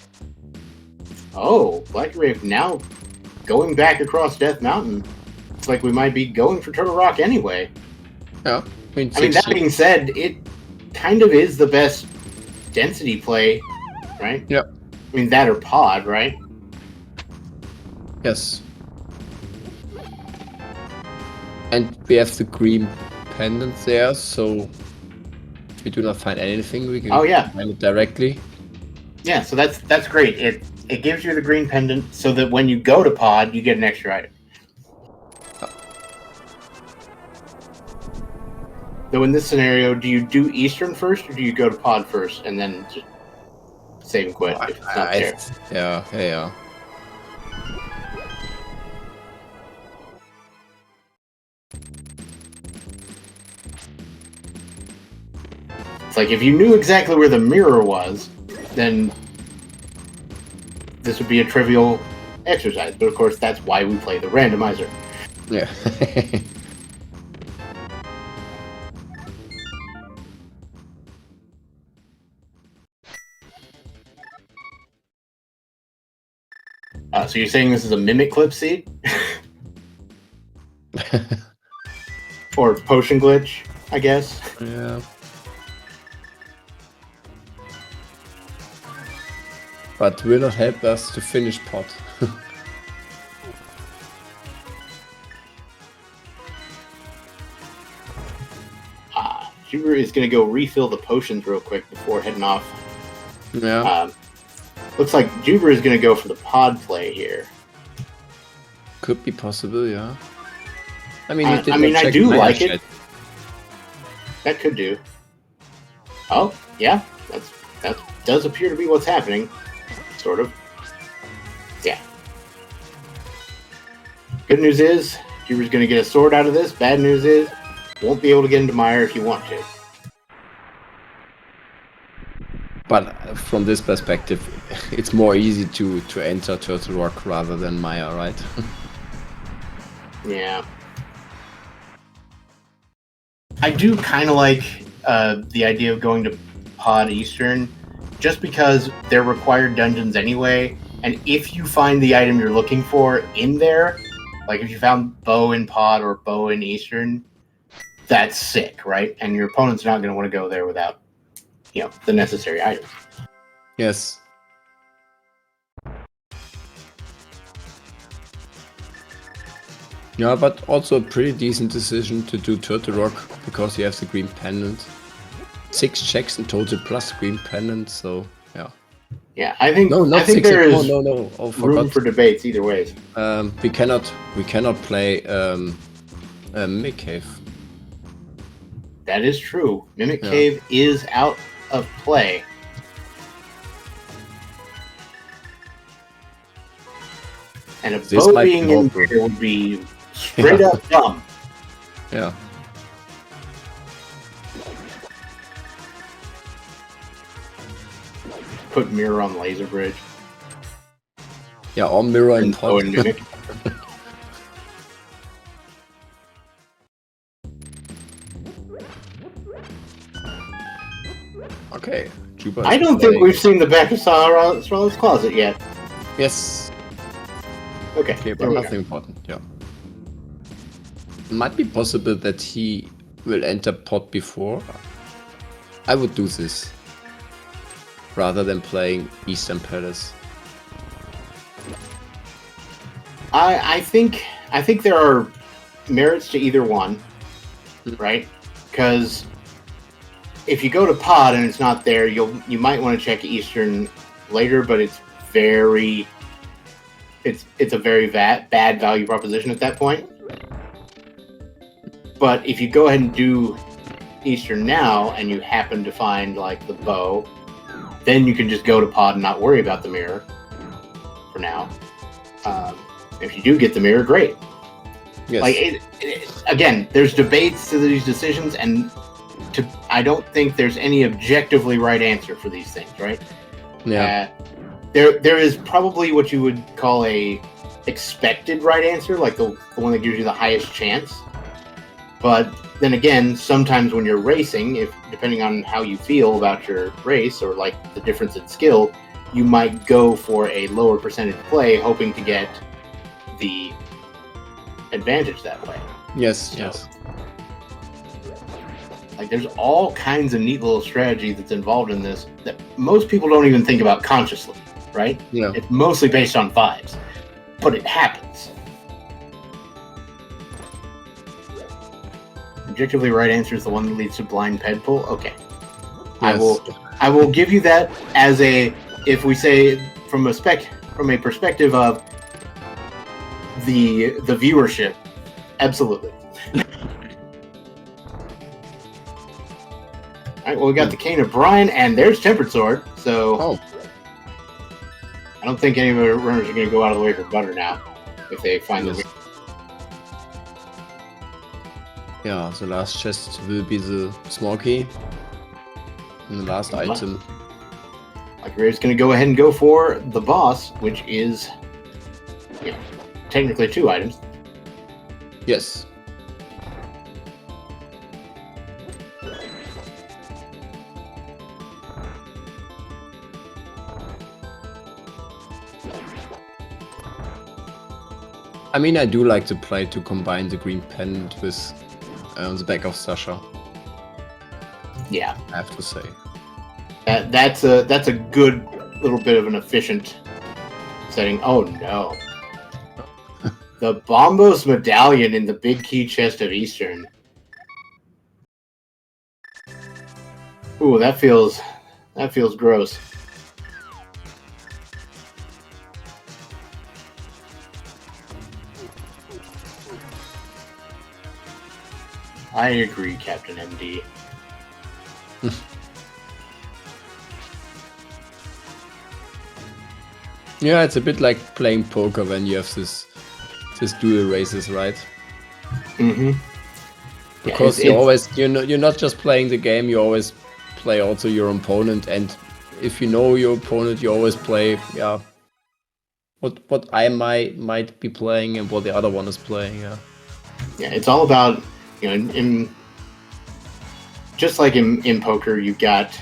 Speaker 1: Oh, blackirave now going back across Death Mountain. It's like we might be going for Turtle Rock anyway.
Speaker 2: Yeah.
Speaker 1: I mean, that being said, it kind of is the best density play, right?
Speaker 2: Yep.
Speaker 1: I mean, that or pod, right?
Speaker 2: Yes. And we have the green pendant there, so if we do not find anything, we can find it directly.
Speaker 1: Yeah, so that's great. It gives you the green pendant so that when you go to pod, you get an extra item. Though in this scenario, do you do Eastern first, or do you go to pod first and then just save and quit if it's not there?
Speaker 2: Yeah.
Speaker 1: It's like if you knew exactly where the mirror was, then this would be a trivial exercise. But of course, that's why we play the randomizer.
Speaker 2: Yeah.
Speaker 1: So you're saying this is a mimic clip seed? Or potion glitch, I guess?
Speaker 2: Yeah. But will not help us to finish pot.
Speaker 1: JuBer is going to go refill the potions real quick before heading off.
Speaker 2: Yeah.
Speaker 1: Looks like JuBer is going to go for the pod play here.
Speaker 2: Could be possible, yeah. I mean,
Speaker 1: I do like it. That could do. Oh, yeah. That does appear to be what's happening. Sort of. Yeah. Good news is, JuBer's going to get a sword out of this. Bad news is, won't be able to get into Mire if you want to.
Speaker 2: But from this perspective, it's more easy to enter Turtle Rock rather than Mire, right?
Speaker 1: Yeah. I do kind of like the idea of going to Pod Eastern, just because they're required dungeons anyway, and if you find the item you're looking for in there, like if you found bow in Pod or bow in Eastern, that's sick, right? And your opponent's not going to want to go there without, the necessary items.
Speaker 2: Yes. Yeah, but also a pretty decent decision to do Turtle Rock because you have the green pendant. 6 checks in total plus green pendant, so yeah.
Speaker 1: Yeah, I think
Speaker 2: no, not
Speaker 1: I think
Speaker 2: 6.
Speaker 1: there is
Speaker 2: no. Oh,
Speaker 1: room for debates either ways.
Speaker 2: We cannot play Mimic Cave.
Speaker 1: That is true. Mimic Cave is out of play. And a bow being in there would be straight up dumb.
Speaker 2: Yeah.
Speaker 1: Put mirror on laser bridge.
Speaker 2: Yeah, or mirror and pod.
Speaker 1: Mimic.
Speaker 2: Okay. JuBer
Speaker 1: I don't think we've seen the back of Swallow's closet yet.
Speaker 2: Yes.
Speaker 1: Okay,
Speaker 2: but nothing important, yeah. It might be possible that he will enter pot before. I would do this rather than playing Eastern Palace.
Speaker 1: I think there are merits to either one, right? Because if you go to pod and it's not there, you might want to check Eastern later, but it's a very bad value proposition at that point. But if you go ahead and do Eastern now and you happen to find like the bow, then you can just go to pod and not worry about the mirror for now. If you do get the mirror, great.
Speaker 2: Yes.
Speaker 1: Like again, there's debates to these decisions, and I don't think there's any objectively right answer for these things, right?
Speaker 2: Yeah.
Speaker 1: There is probably what you would call a expected right answer, like the one that gives you the highest chance. But then again, sometimes when you're racing, depending on how you feel about your race or like the difference in skill, you might go for a lower percentage play, hoping to get the advantage that way.
Speaker 2: Yes.
Speaker 1: Like there's all kinds of neat little strategy that's involved in this that most people don't even think about consciously, right?
Speaker 2: Yeah.
Speaker 1: It's mostly based on vibes, but it happens. Objectively right answer is the one that leads to blind ped pull. Okay.
Speaker 2: Yes.
Speaker 1: I will give you that as if we say from a perspective of the viewership, absolutely. Alright, well, we got the Cane of Brine, and there's Tempered Sword, so...
Speaker 2: Oh.
Speaker 1: I don't think any of the runners are going to go out of the way for butter now, if they find the...
Speaker 2: Yeah, the last chest will be the small key. And the last item.
Speaker 1: Blackirave's going to go ahead and go for the boss, which is, you know, technically 2 items.
Speaker 2: Yes. I mean, I do like to play to combine the green pendant with the back of Sasha.
Speaker 1: Yeah,
Speaker 2: I have to say.
Speaker 1: That's a good little bit of an efficient setting. Oh no. The Bombos medallion in the big key chest of Eastern. Ooh, that feels gross. I agree, Captain MD.
Speaker 2: Yeah, it's a bit like playing poker when you have this dual races, right?
Speaker 1: Mm-hmm.
Speaker 2: Because you're not just playing the game, you always play also your opponent, and if you know your opponent, you always play what I might be playing and what the other one is playing.
Speaker 1: Yeah, it's all about, you know, just like in poker, you've got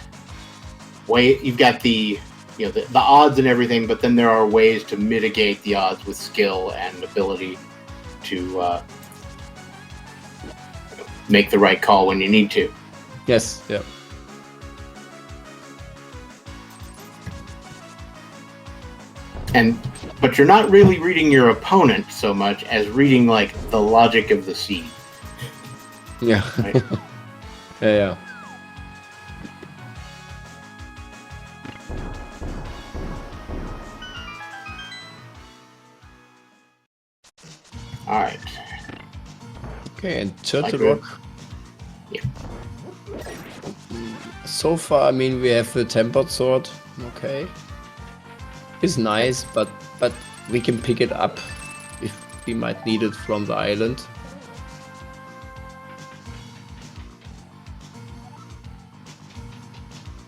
Speaker 1: the, you know, the odds and everything, but then there are ways to mitigate the odds with skill and ability to make the right call when you need to.
Speaker 2: Yes, yeah.
Speaker 1: But you're not really reading your opponent so much as reading like the logic of the seed.
Speaker 2: Yeah.
Speaker 1: Right?
Speaker 2: Yeah.
Speaker 1: All right.
Speaker 2: Okay, and Turtle Rock.
Speaker 1: Yeah.
Speaker 2: So far, I mean, we have the Tempered Sword. Okay. It's nice, but we can pick it up if we might need it from the island.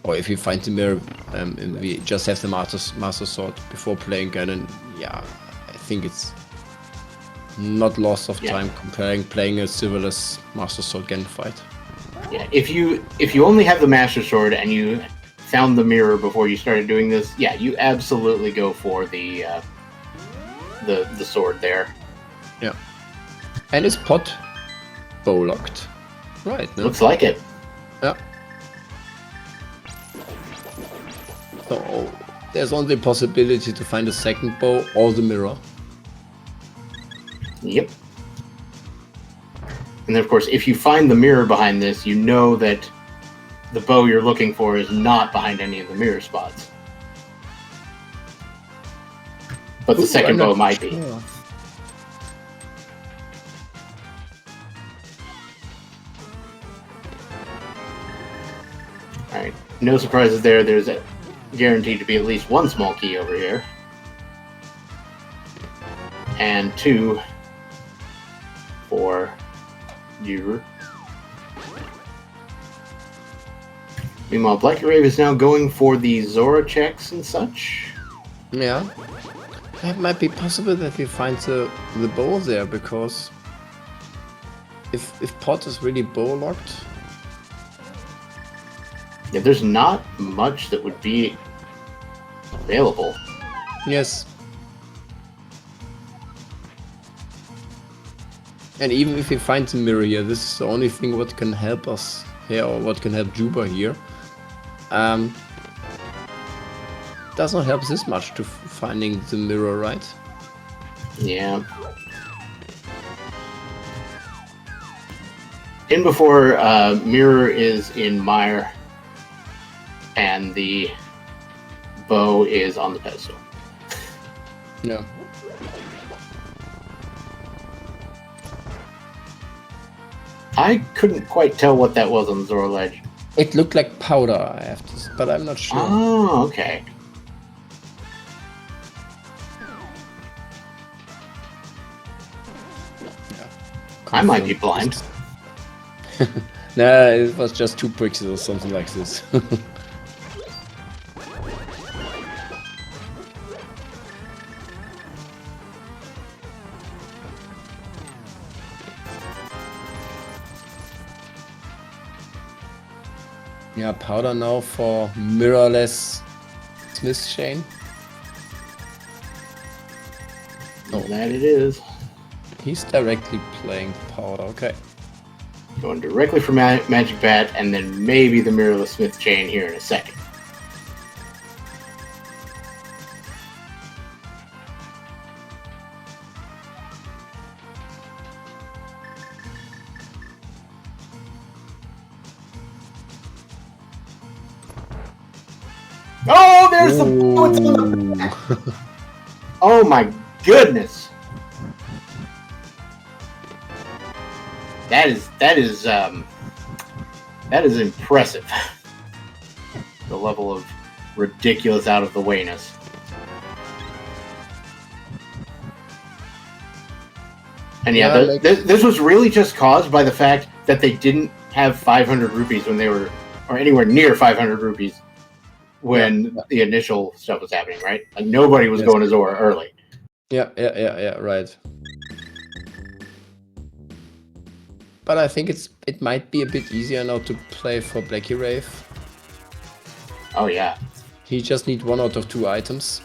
Speaker 2: Or if we find the mirror, and we just have the Master Sword before playing Ganon. Yeah, I think it's not loss of time playing a Silverless Master Sword Ganon fight.
Speaker 1: Yeah, if you only have the Master Sword and you found the mirror before you started doing this, yeah, you absolutely go for the sword there.
Speaker 2: Yeah, and it's pot bow locked, right? No?
Speaker 1: Looks like it.
Speaker 2: Yeah. So there's only a possibility to find a second bow or the mirror.
Speaker 1: Yep. And then, of course, if you find the mirror behind this, you know that the bow you're looking for is not behind any of the mirror spots. But the second bow might be. Alright, no surprises there. There's guaranteed to be at least one small key over here. And 2 for JuBer. Meanwhile, Blackirave is now going for the Zora checks and such.
Speaker 2: Yeah. It might be possible that we find the bow there, because if pot is really bow locked.
Speaker 1: Yeah, there's not much that would be available.
Speaker 2: Yes. And even if we find the mirror here, this is the only thing what can help us here, or what can help JuBer here. Does not help this much to finding the mirror, right?
Speaker 1: Yeah. In before, mirror is in mire, and the bow is on the pedestal.
Speaker 2: Yeah.
Speaker 1: I couldn't quite tell what that was on the Zora ledge.
Speaker 2: It looked like powder, I have to, but I'm not sure.
Speaker 1: Oh, okay. I might be blind.
Speaker 2: Nah, it was just 2 pixels or something like this. Yeah, powder now for mirrorless Smith chain.
Speaker 1: Oh, that it is.
Speaker 2: He's directly playing powder, okay.
Speaker 1: Going directly for Magic Bat, and then maybe the Mirrorless Smith chain here in a second. Oh, there's the bullets on the back. Oh my goodness. That is impressive. The level of ridiculous out of the wayness. And yeah, this was really just caused by the fact that they didn't have 500 rupees when they were, or anywhere near 500 rupees when the initial stuff was happening, right? Like nobody was going to Zora early.
Speaker 2: Yeah, right. But I think it might be a bit easier now to play for blackirave.
Speaker 1: Oh yeah.
Speaker 2: You just need 1 out of 2 items.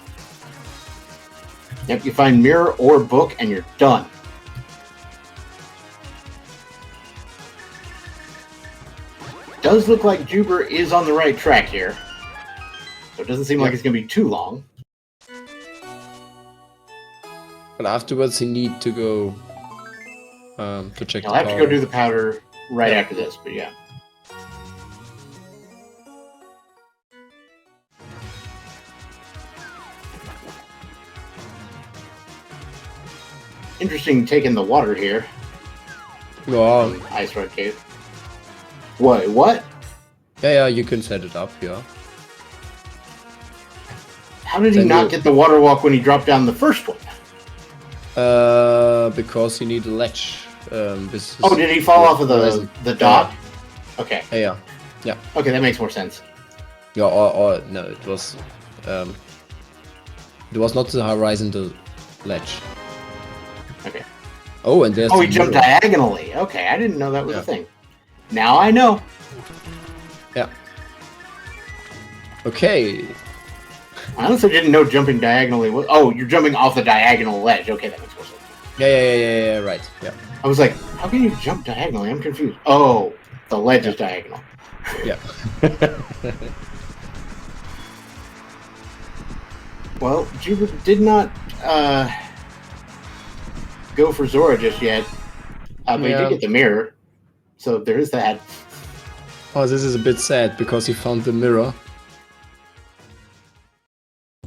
Speaker 1: Yep, you find mirror or book and you're done. Does look like JuBer is on the right track here. So it doesn't seem like it's going to be too long.
Speaker 2: But afterwards, you need to go to check
Speaker 1: I'll have to go do the powder right after this, but yeah. Interesting taking the water here.
Speaker 2: Well,
Speaker 1: Ice Road Cave. What?
Speaker 2: Yeah, you can set it up, yeah.
Speaker 1: How did he not get the water walk when he dropped down the first one?
Speaker 2: Because you need a ledge.
Speaker 1: Oh, did he fall off of the dock? Okay.
Speaker 2: Yeah.
Speaker 1: Okay, that makes more sense.
Speaker 2: Yeah, or no, it was not the horizontal ledge.
Speaker 1: Okay.
Speaker 2: Oh, and there's.
Speaker 1: Oh, he jumped diagonally. Okay, I didn't know that was a thing. Now I know.
Speaker 2: Yeah. Okay.
Speaker 1: I honestly didn't know jumping diagonally was. Oh, you're jumping off the diagonal ledge. Okay, that makes more sense.
Speaker 2: Yeah, right. Yeah.
Speaker 1: I was like, how can you jump diagonally? I'm confused. Oh, the ledge is diagonal.
Speaker 2: Yeah.
Speaker 1: Well, JuBer did not go for Zora just yet. But he did get the mirror. So there is that.
Speaker 2: Oh, this is a bit sad because he found the mirror.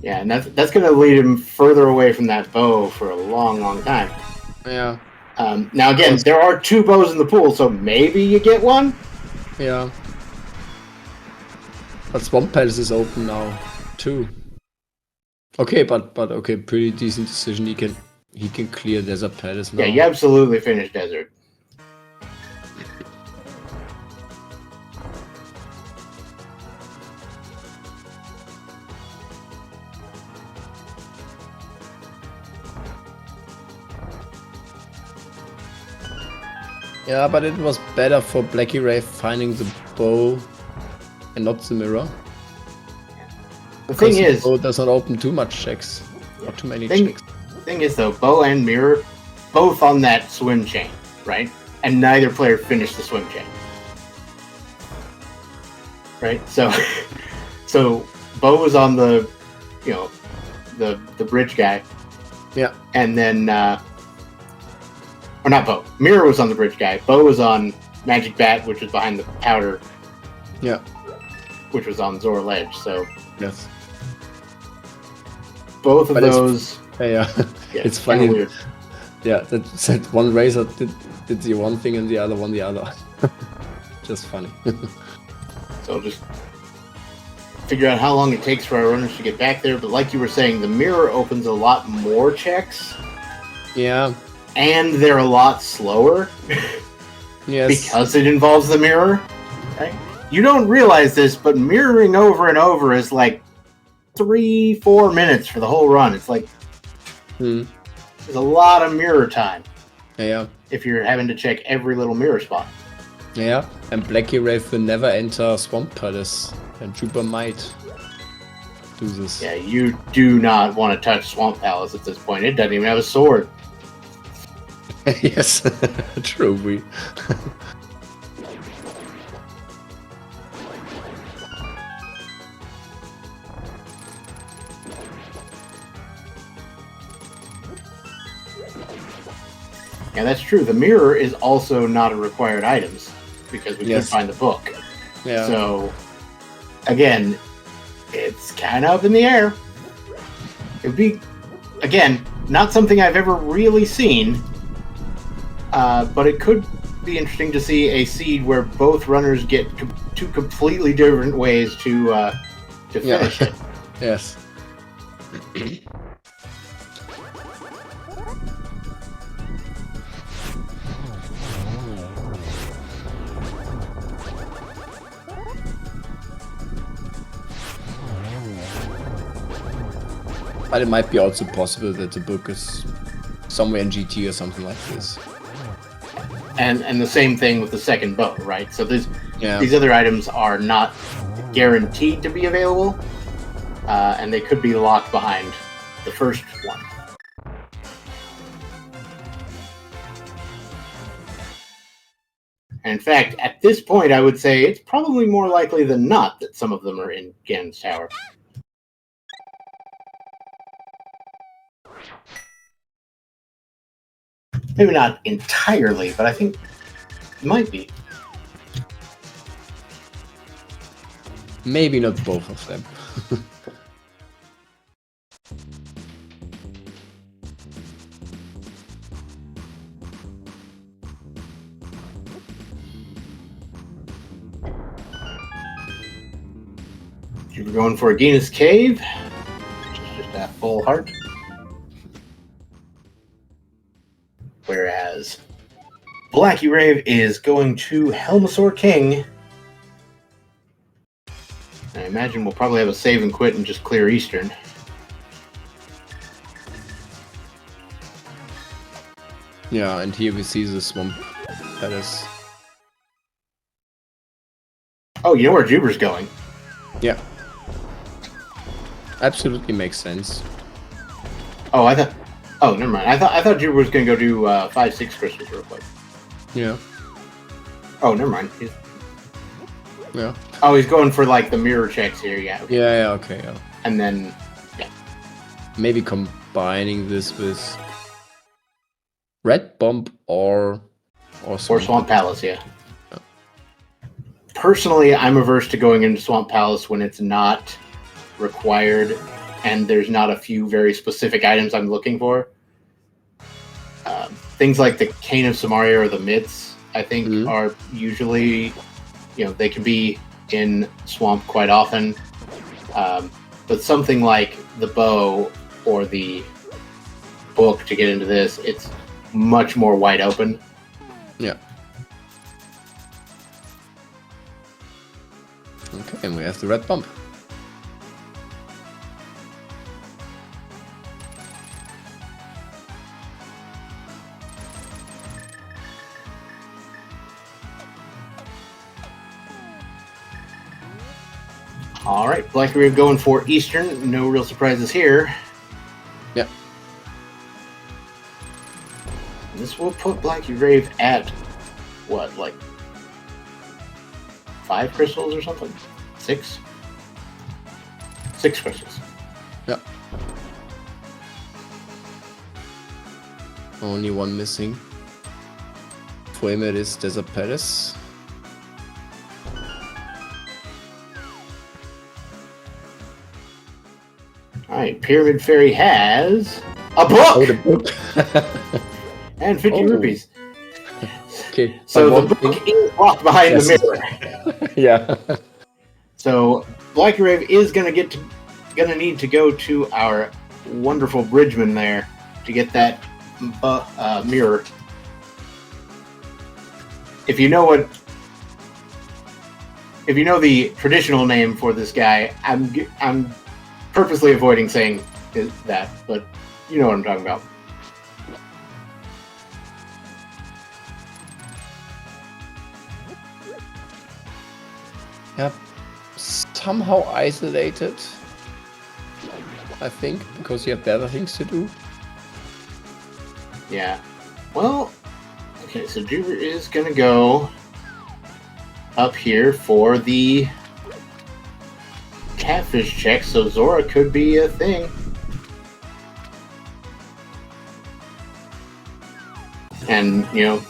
Speaker 1: Yeah, and that's going to lead him further away from that bow for a long, long time.
Speaker 2: Yeah.
Speaker 1: Now, again, there are 2 bows in the pool, so maybe you get one?
Speaker 2: Yeah. But Swamp Palace is open now, too. Okay, but okay, pretty decent decision. He can clear Desert Palace now.
Speaker 1: Yeah, you absolutely finished Desert.
Speaker 2: Yeah, but it was better for blackirave finding the bow and not the mirror.
Speaker 1: The thing is,
Speaker 2: the bow does not open too much checks, or too many checks.
Speaker 1: Thing is, though, bow and mirror, both on that swim chain, right? And neither player finished the swim chain, right? So bow was on the, the bridge guy.
Speaker 2: Yeah.
Speaker 1: And then. Or not bow. Mirror was on the bridge guy. Bow was on Magic Bat, which was behind the powder.
Speaker 2: Yeah.
Speaker 1: Which was on Zora Ledge. So
Speaker 2: yes.
Speaker 1: Both of those.
Speaker 2: Yeah. It's funny. Weird. Yeah, that one racer did the one thing and the other one the other. Just funny.
Speaker 1: So just figure out how long it takes for our runners to get back there. But like you were saying, the mirror opens a lot more checks.
Speaker 2: Yeah.
Speaker 1: And they're a lot slower.
Speaker 2: Yes.
Speaker 1: Because it involves the mirror. Right? You don't realize this, but mirroring over and over is like 3-4 minutes for the whole run. It's like there's a lot of mirror time.
Speaker 2: Yeah.
Speaker 1: If you're having to check every little mirror spot.
Speaker 2: Yeah, and blackirave will never enter Swamp Palace, and JuBer might do this.
Speaker 1: Yeah, you do not want to touch Swamp Palace at this point. It doesn't even have a sword.
Speaker 2: Yes, true.
Speaker 1: Yeah, that's true. The mirror is also not a required item because we couldn't find the book.
Speaker 2: Yeah.
Speaker 1: So, again, it's kind of up in the air. It would be, again, not something I've ever really seen, but it could be interesting to see a seed where both runners get two completely different ways to finish it.
Speaker 2: Yes. But it might be also possible that the book is somewhere in GT or something like this.
Speaker 1: And the same thing with the second bow, right? So these other items are not guaranteed to be available, and they could be locked behind the first one. And in fact, at this point, I would say it's probably more likely than not that some of them are in Ganon's Tower. Maybe not entirely, but I think it might be.
Speaker 2: Maybe not both of them.
Speaker 1: You were going for Agina's Cave, which is just a full heart. Whereas blackirave is going to Helmasaur King. I imagine we'll probably have a save and quit and just clear Eastern.
Speaker 2: Yeah, and here we see the Swamp Palace.
Speaker 1: Oh, you know where JuBer's going?
Speaker 2: Yeah. Absolutely makes sense.
Speaker 1: Oh, I thought... Oh, never mind. I thought JuBer was going to go do 5-6 crystals real quick.
Speaker 2: Yeah.
Speaker 1: Oh, never mind.
Speaker 2: Yeah.
Speaker 1: Oh, he's going for like the mirror checks here. Yeah. Okay.
Speaker 2: Yeah. Okay. Yeah.
Speaker 1: And then, yeah.
Speaker 2: Maybe combining this with Red Bomb or
Speaker 1: Swamp Palace. Yeah. Personally, I'm averse to going into Swamp Palace when it's not required and there's not a few very specific items I'm looking for. Things like the Cane of Samaria or the Mitts, I think, are usually, they can be in Swamp quite often. But something like the bow or the book to get into this, it's much more wide open.
Speaker 2: Yeah. Okay, and we have the red bump.
Speaker 1: All right, blackirave going for Eastern. No real surprises here.
Speaker 2: Yep.
Speaker 1: This will put blackirave at what, like 5 crystals or something? 6? 6 crystals.
Speaker 2: Yep. Only one missing. For him it is Desert Palace.
Speaker 1: Alright, Pyramid Fairy has a book!
Speaker 2: Oh, the book!
Speaker 1: And 50 rupees.
Speaker 2: Okay.
Speaker 1: So the book is locked behind the mirror.
Speaker 2: Yeah.
Speaker 1: So blackirave is gonna need to go to our wonderful bridgeman there to get that mirror. If you know the traditional name for this guy, I'm purposely avoiding saying that, but you know what I'm talking about.
Speaker 2: Yep. Somehow isolated, I think, because you have better things to do.
Speaker 1: Yeah. Well, okay, so JuBer is going to go up here for the catfish check, so Zora could be a thing. And, you know,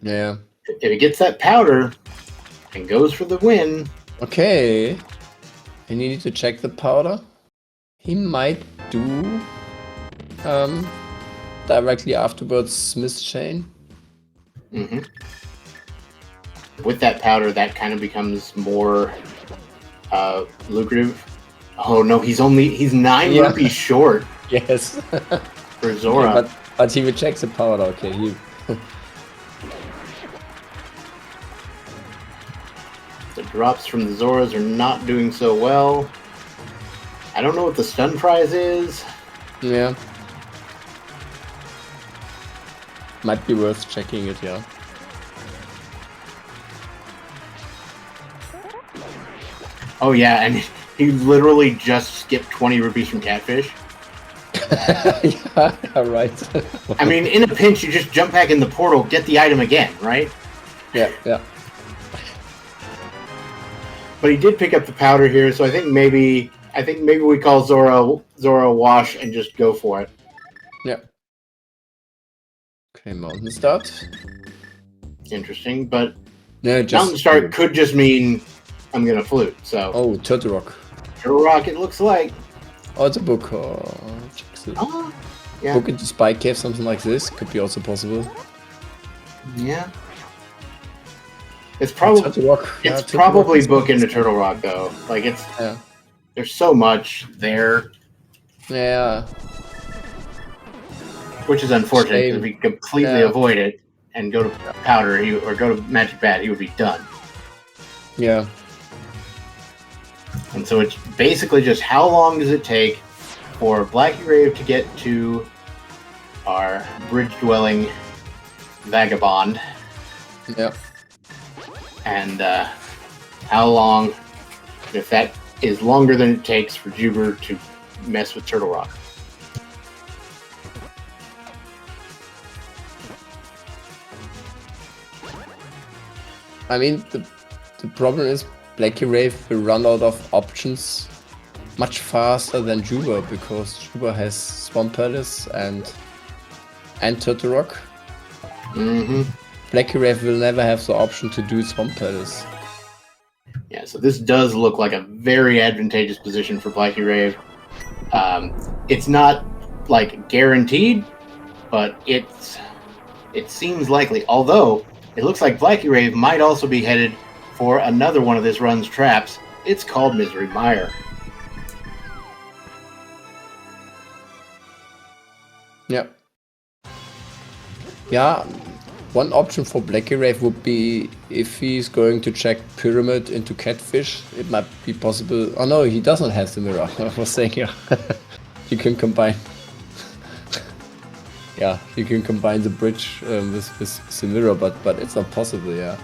Speaker 2: Yeah.
Speaker 1: if he gets that powder and goes for the win.
Speaker 2: Okay. And you need to check the powder. He might do directly afterwards Smith's chain.
Speaker 1: Mm-hmm. With that powder, that kind of becomes more lucrative. Oh no, he's 9 rupees short.
Speaker 2: Yes.
Speaker 1: For Zora.
Speaker 2: Okay, but he rejects the powder. Okay, he.
Speaker 1: The drops from the Zoras are not doing so well. I don't know what the stun prize is.
Speaker 2: Yeah. Might be worth checking it, yeah.
Speaker 1: Oh yeah, and he literally just skipped 20 rupees from catfish.
Speaker 2: Yeah, right.
Speaker 1: I mean, in a pinch, you just jump back in the portal, get the item again, right?
Speaker 2: Yeah, yeah.
Speaker 1: But he did pick up the powder here, so I think maybe we call Zora a wash and just go for it.
Speaker 2: Yeah. Okay, mountain start.
Speaker 1: Interesting, but
Speaker 2: Yeah, just
Speaker 1: mountain start could just mean I'm gonna flute. So
Speaker 2: oh, Turtle Rock.
Speaker 1: Turtle Rock, it looks like.
Speaker 2: Oh, it's a book.
Speaker 1: Yeah.
Speaker 2: Book into Spy Cave, something like this could be also possible.
Speaker 1: Yeah. It's probably
Speaker 2: Turtle Rock.
Speaker 1: it's probably book into Turtle Rock though. Like there's so much there.
Speaker 2: Yeah.
Speaker 1: Which is unfortunate because if we completely avoid it and go to powder or go to magic bat, he would be done.
Speaker 2: Yeah.
Speaker 1: And so it's basically just how long does it take for blackirave to get to our bridge-dwelling vagabond.
Speaker 2: Yeah.
Speaker 1: And how long, if that is longer than it takes for JuBer to mess with Turtle Rock.
Speaker 2: I mean, the problem is blackirave will run out of options much faster than JuBer because JuBer has Swamp Palace and Turtle Rock.
Speaker 1: Mm-hmm.
Speaker 2: blackirave will never have the option to do Swamp Palace.
Speaker 1: Yeah, so this does look like a very advantageous position for blackirave. It's not like guaranteed, but it seems likely. Although it looks like blackirave might also be headed for another one of this run's traps. It's called Misery Mire.
Speaker 2: Yeah. Yeah. One option for blackirave would be if he's going to check pyramid into catfish, it might be possible. Oh no, he doesn't have the mirror. I was saying, yeah, you can combine. Yeah, you can combine the bridge with the mirror, but it's not possible. Yeah.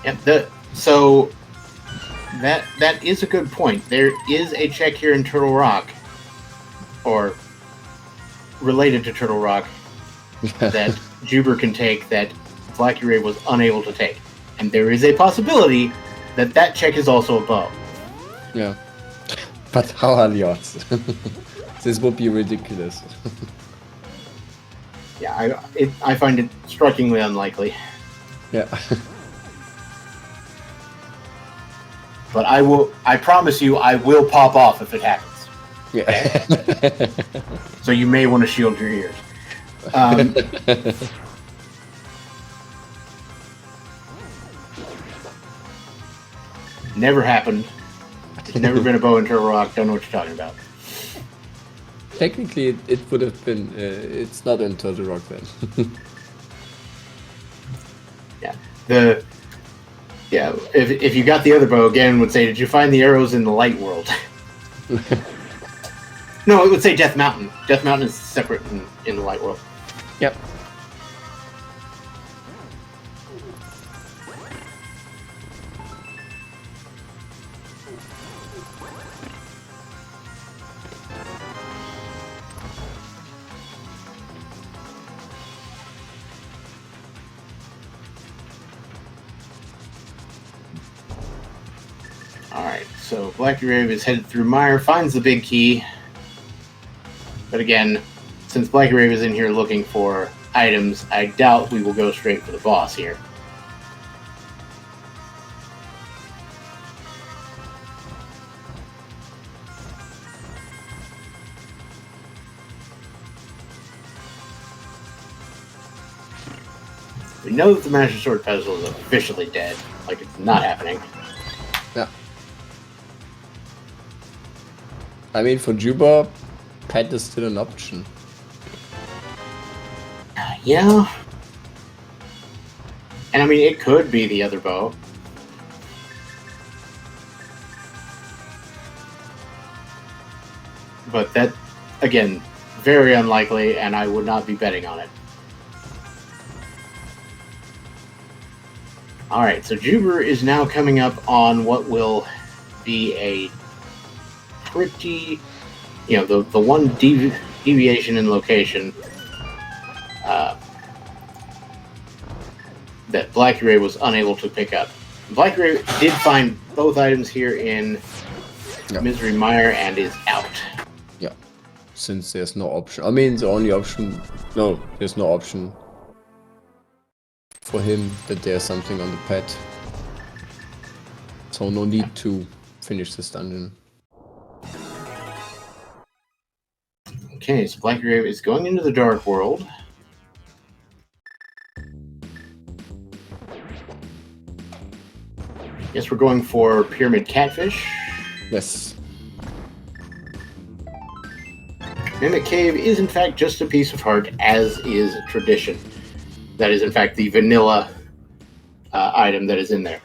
Speaker 1: Yep. So that is a good point. There is a check here in Turtle Rock, or related to Turtle Rock, that JuBer can take that blackirave was unable to take, and there is a possibility that that check is also above.
Speaker 2: Yeah, but how are the odds? This would be ridiculous.
Speaker 1: Yeah, I find it strikingly unlikely.
Speaker 2: Yeah.
Speaker 1: But I promise you, I will pop off if it happens.
Speaker 2: Yeah.
Speaker 1: So you may want to shield your ears. Never happened. There's never been a bow in Turtle Rock. Don't know what you're talking about.
Speaker 2: Technically, it would have been. It's not in Turtle Rock then.
Speaker 1: Yeah. If you got the other bow, again, would say, did you find the arrows in the light world? No, it would say Death Mountain. Death Mountain is separate in the light world.
Speaker 2: Yep.
Speaker 1: Alright, so Blackirave is headed through Mire, finds the big key. But again, since Blackirave is in here looking for items, I doubt we will go straight for the boss here. We know that the Master Sword pedestal is officially dead. Like, it's not happening.
Speaker 2: Yeah. I mean, for JuBer, pet is still an option.
Speaker 1: Yeah. And I mean, it could be the other bow. But that, again, very unlikely, and I would not be betting on it. Alright, so JuBer is now coming up on what will be a pretty, the one deviation in location that Blackirave was unable to pick up. Blackirave did find both items here in Misery Mire and is out.
Speaker 2: Yeah, since there's no option. I mean, the only option... No, there's no option for him that there's something on the pet. So no need to finish this dungeon.
Speaker 1: Okay, so Blackirave is going into the Dark World. Guess we're going for Pyramid Catfish.
Speaker 2: Yes.
Speaker 1: Mimic Cave is in fact just a piece of heart, as is tradition. That is in fact the vanilla item that is in there.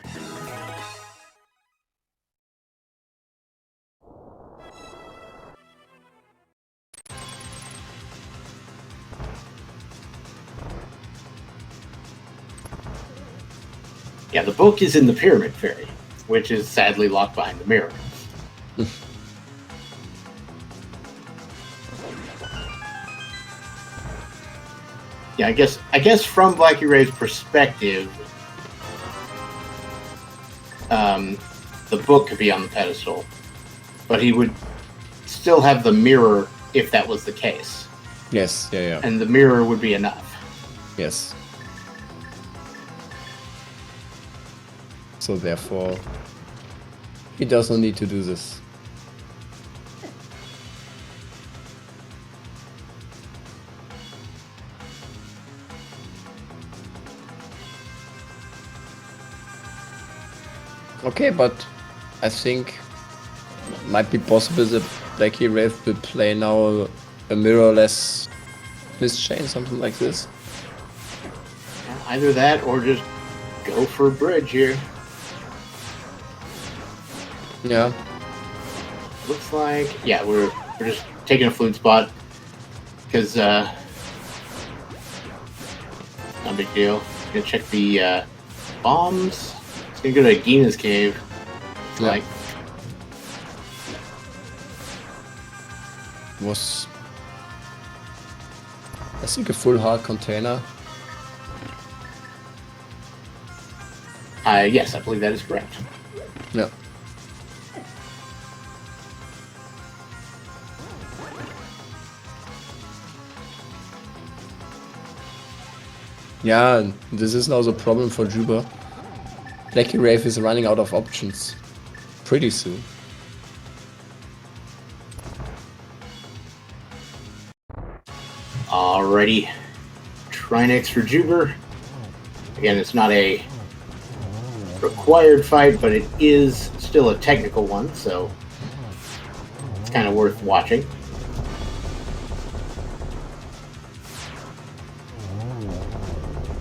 Speaker 1: Yeah, the book is in the Pyramid Fairy, which is sadly locked behind the mirror. Yeah, I guess from Blackirave's perspective, the book could be on the pedestal, but he would still have the mirror if that was the case.
Speaker 2: Yes, yeah.
Speaker 1: And the mirror would be enough.
Speaker 2: Yes. So therefore, he does not need to do this. Okay, but I think it might be possible that Blackirave will play now a mirrorless Miss Chain, something like this.
Speaker 1: Either that or just go for a bridge here.
Speaker 2: Yeah.
Speaker 1: Looks like, yeah, we're just taking a flute spot because no big deal. Gonna check the bombs. It's gonna go to Gina's cave.
Speaker 2: Yeah.
Speaker 1: Like
Speaker 2: Was I think a full heart container.
Speaker 1: yes, I believe that is correct.
Speaker 2: Yeah. Yeah, and this is now the problem for JuBer. Blackirave is running out of options pretty soon.
Speaker 1: Alrighty. Try next for JuBer. Again, it's not a required fight, but it is still a technical one, so it's kind of worth watching.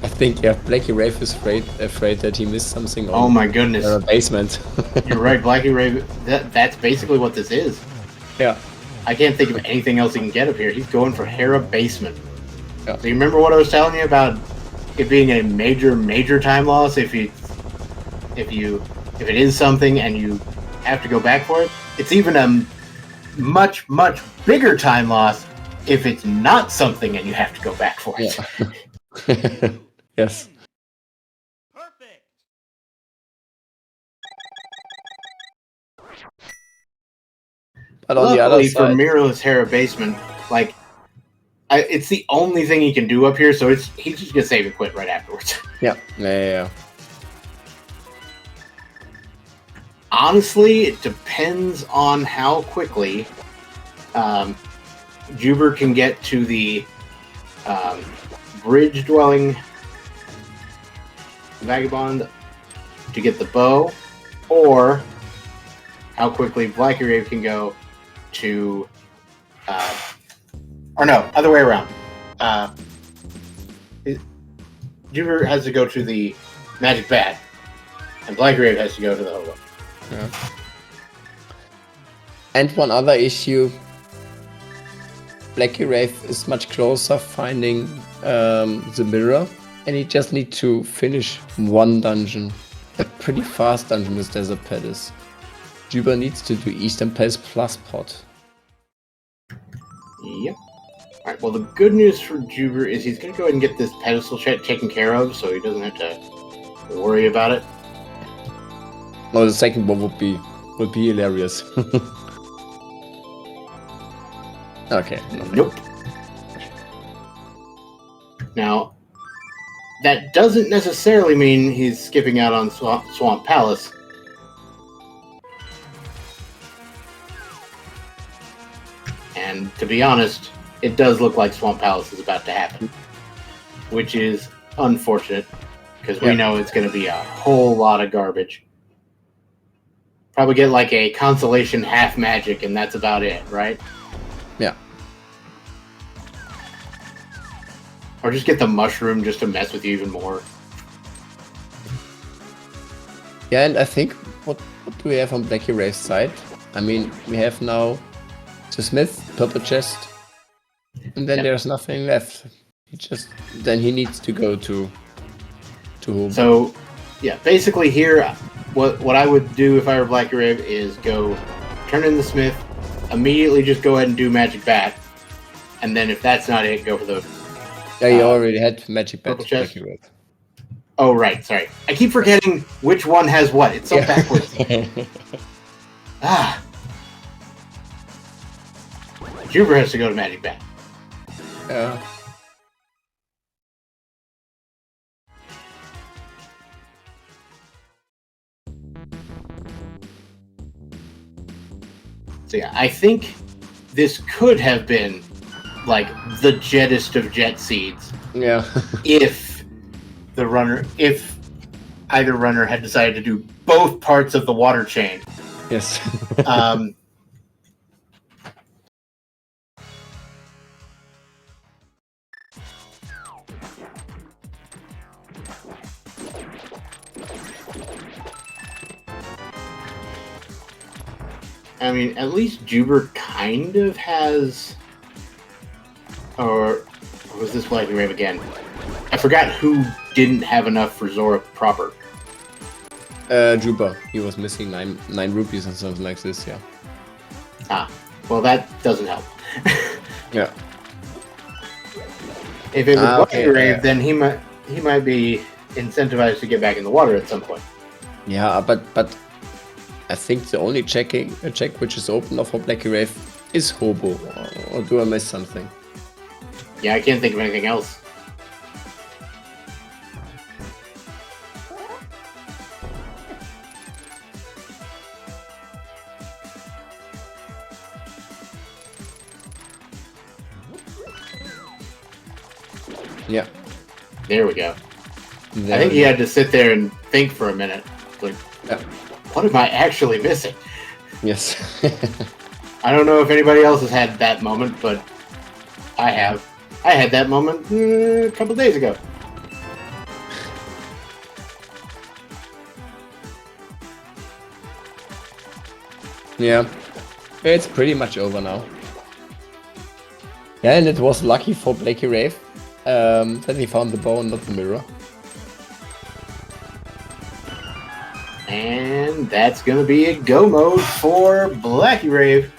Speaker 2: I think blackirave is afraid that he missed something on
Speaker 1: oh my goodness.
Speaker 2: basement.
Speaker 1: You're right, blackirave. That's basically what this is.
Speaker 2: Yeah.
Speaker 1: I can't think of anything else he can get up here. He's going for Hera basement.
Speaker 2: Yeah.
Speaker 1: So you remember what I was telling you about it being a major time loss if it is something and you have to go back for it? It's even a much bigger time loss if it's not something and you have to go back for it.
Speaker 2: Yeah. Yes.
Speaker 3: Perfect.
Speaker 2: But on
Speaker 1: Luckily,
Speaker 2: the other
Speaker 1: for
Speaker 2: side,
Speaker 1: mirrorless Hera basement, like it's the only thing he can do up here, so he's just gonna save and quit right afterwards.
Speaker 2: yeah.
Speaker 1: Honestly, it depends on how quickly JuBer can get to the bridge-dwelling vagabond to get the bow, or how quickly blackirave can go to, or no, other way around. JuBer has to go to the magic bat, and blackirave has to go to the hobo.
Speaker 2: Yeah. And one other issue, blackirave is much closer finding the mirror, and he just needs to finish one dungeon. A pretty fast dungeon with Desert Palace. JuBer needs to do Eastern Palace plus pot.
Speaker 1: Yep. Alright, well the good news for JuBer is he's going to go ahead and get this pedestal taken care of, so he doesn't have to worry about it.
Speaker 2: No, the second one would be hilarious. Okay.
Speaker 1: Nope. Now, that doesn't necessarily mean he's skipping out on Swamp Palace. And to be honest, it does look like Swamp Palace is about to happen. Which is unfortunate, because we know it's going to be a whole lot of garbage. Probably get like a consolation half magic, and that's about it, right?
Speaker 2: Yeah.
Speaker 1: Or just get the mushroom just to mess with you even more.
Speaker 2: Yeah, and I think what do we have on blackirave's side? I mean, we have now the smith, purple chest, and then there's nothing left. Then he needs to go to home.
Speaker 1: So, yeah, basically here, what I would do if I were blackirave is go turn in the smith, immediately just go ahead and do magic bat, and then if that's not it, go for the.
Speaker 2: Yeah, you already had magic bat.
Speaker 1: Blackirave. Oh right, sorry. I keep forgetting which one has what. It's so backwards. JuBer has to go to magic bat.
Speaker 2: Yeah.
Speaker 1: So yeah, I think this could have been like the jettest of jet seeds.
Speaker 2: Yeah.
Speaker 1: if either runner had decided to do both parts of the water chain.
Speaker 2: Yes.
Speaker 1: I mean, at least JuBer kind of has, or was this blackirave again? I forgot who didn't have enough for Zora proper.
Speaker 2: JuBer. He was missing nine rupees and something like this, yeah.
Speaker 1: Ah, well that doesn't help.
Speaker 2: Yeah.
Speaker 1: If it was blackirave,
Speaker 2: okay.
Speaker 1: then he might be incentivized to get back in the water at some point.
Speaker 2: Yeah, but I think the only check which is open for blackirave is hobo. Or do I miss something?
Speaker 1: Yeah, I can't think of anything else.
Speaker 2: Yeah.
Speaker 1: There we go. I think he had to sit there and think for a minute. Like, what am I actually missing?
Speaker 2: Yes.
Speaker 1: I don't know if anybody else has had that moment, but I have. I had that moment a couple days ago.
Speaker 2: Yeah, it's pretty much over now. Yeah, and it was lucky for blackirave that he found the bow and not the mirror.
Speaker 1: And that's going to be a go mode for blackirave.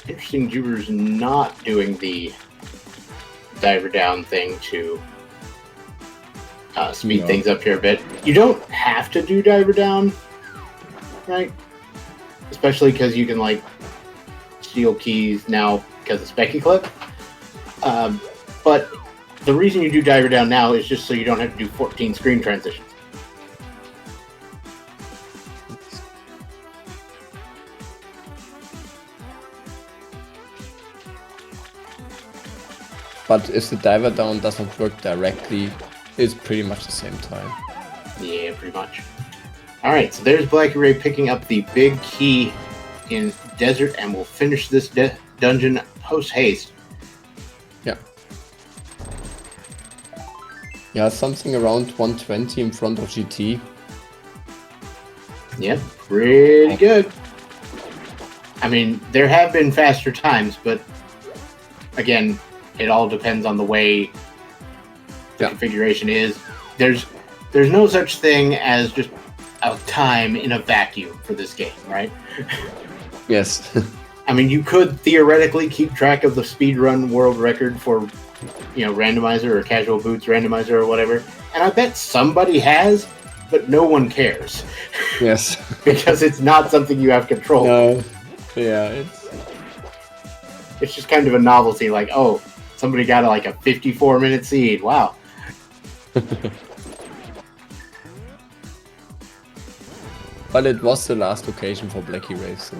Speaker 1: Interesting, JuBer's not doing the diver down thing to speed things up here a bit. You don't have to do diver down, right? Especially because you can like steal keys now because of Specky Clip. But the reason you do diver down now is just so you don't have to do 14 screen transitions.
Speaker 2: But if the diver down doesn't work directly, it's pretty much the same time.
Speaker 1: Yeah, pretty much. Alright, so there's blackirave picking up the big key in Desert, and we'll finish this dungeon post-haste.
Speaker 2: Yeah. Yeah, something around 120 in front of GT.
Speaker 1: Yeah, pretty good. I mean, there have been faster times, but again, it all depends on the way the configuration is. There's no such thing as just a time in a vacuum for this game, right?
Speaker 2: Yes.
Speaker 1: I mean, you could theoretically keep track of the speedrun world record for, Randomizer or Casual Boots Randomizer or whatever, and I bet somebody has, but no one cares.
Speaker 2: Yes.
Speaker 1: Because it's not something you have control.
Speaker 2: No. Yeah,
Speaker 1: it's just kind of a novelty, like, oh, somebody got like a 54-minute seed. Wow.
Speaker 2: But it was the last occasion for blackirave, so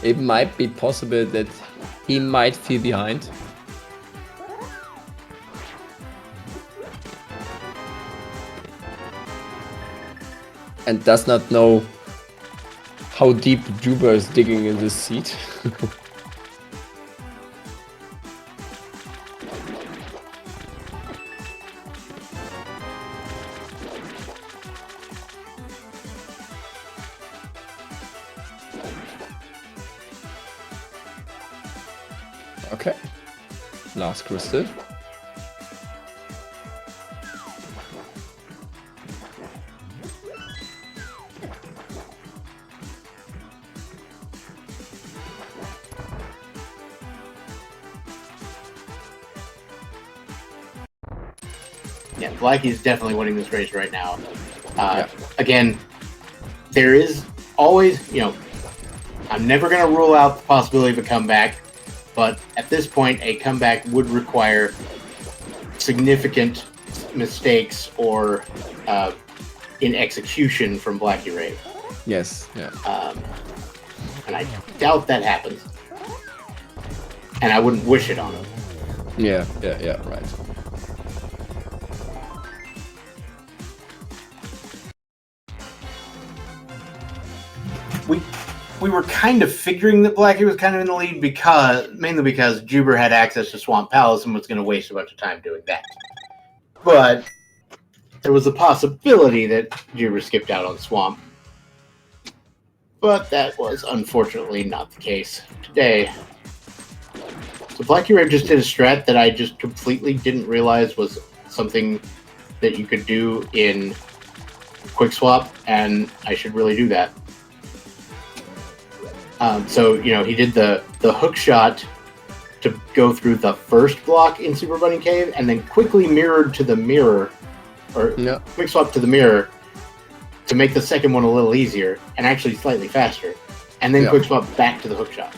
Speaker 2: it might be possible that he might feel behind. And does not know how deep JuBer is digging in this seat. Okay, last crystal.
Speaker 1: Yeah, Blackie's definitely winning this race right now. Again, there is always, I'm never going to rule out the possibility of a comeback, but at this point, a comeback would require significant mistakes or in execution from blackirave.
Speaker 2: Yes, yeah.
Speaker 1: And I doubt that happens. And I wouldn't wish it on him.
Speaker 2: Yeah, right.
Speaker 1: We were kind of figuring that Blackie was kind of in the lead mainly because JuBer had access to Swamp Palace and was going to waste a bunch of time doing that. But there was a possibility that JuBer skipped out on Swamp. But that was unfortunately not the case today. So blackirave just did a strat that I just completely didn't realize was something that you could do in Quick Swap, and I should really do that. So, he did the hook shot to go through the first block in Super Bunny Cave, and then quickly mirrored to the mirror, or quick swap to the mirror to make the second one a little easier, and actually slightly faster, and then quick swap back to the hook shot.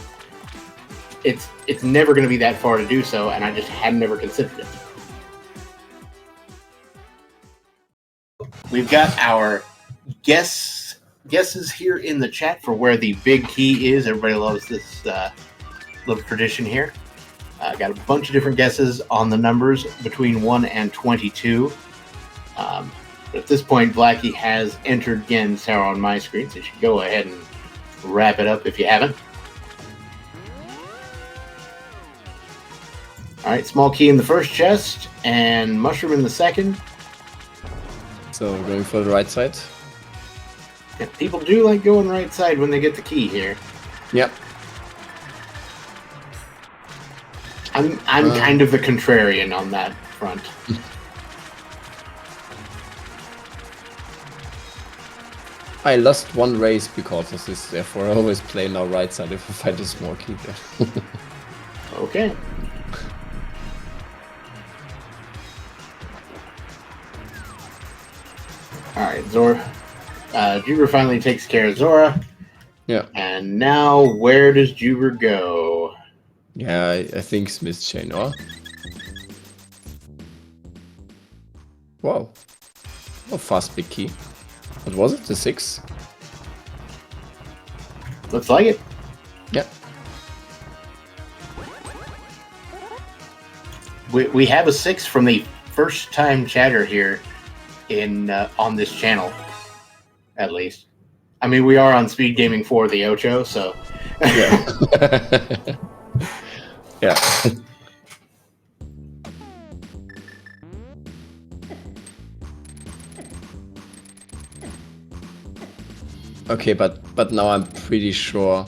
Speaker 1: It's never going to be that far to do so, and I just had never considered it. We've got our guesses here in the chat for where the big key is. Everybody loves this little tradition here. Got a bunch of different guesses on the numbers between 1 and 22. But at this point, Blackie has entered Gen's Tower on my screen, so you should go ahead and wrap it up if you haven't. Alright, small key in the first chest, and mushroom in the second.
Speaker 2: So we're going for the right side.
Speaker 1: Yeah, people do like going right side when they get the key here.
Speaker 2: Yep.
Speaker 1: I'm kind of the contrarian on that front.
Speaker 2: I lost one race because of this, therefore I always play now right side if I find a small key there.
Speaker 1: Okay. Alright, Zora. JuBer finally takes care of Zora.
Speaker 2: Yeah.
Speaker 1: And now, where does JuBer go?
Speaker 2: Yeah, I think Smith chain, or? Wow. Oh, fast big key. What was it? The 6?
Speaker 1: Looks like it.
Speaker 2: Yeah.
Speaker 1: We have a 6 from the first time chatter here in on this channel, at least. I mean, we are on SpeedGaming for the Ocho, so...
Speaker 2: Yeah. Yeah. Okay, but now I'm pretty sure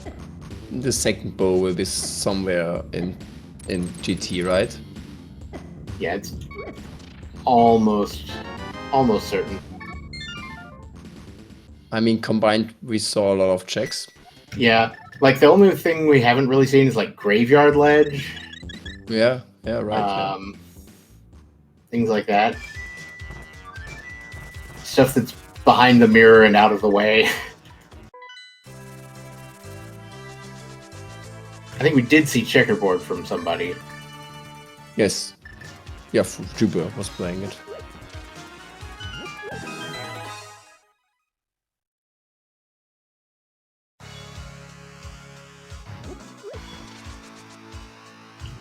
Speaker 2: the second bow will be somewhere in GT, right?
Speaker 1: Yeah, it's almost certain.
Speaker 2: I mean, combined, we saw a lot of checks.
Speaker 1: Yeah, like the only thing we haven't really seen is like graveyard ledge.
Speaker 2: Yeah, right.
Speaker 1: Things like that. Stuff that's behind the mirror and out of the way. I think we did see checkerboard from somebody.
Speaker 2: Yes. Yeah, JuBer was playing it.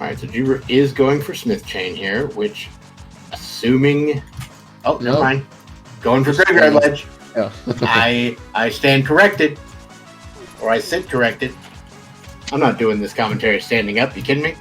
Speaker 1: Alright, so JuBer is going for Smith Chain here, which, assuming... Oh, never mind. Going for Graveyard Ledge.
Speaker 2: Yeah.
Speaker 1: I stand corrected. Or I sit corrected. I'm not doing this commentary standing up, you kidding me?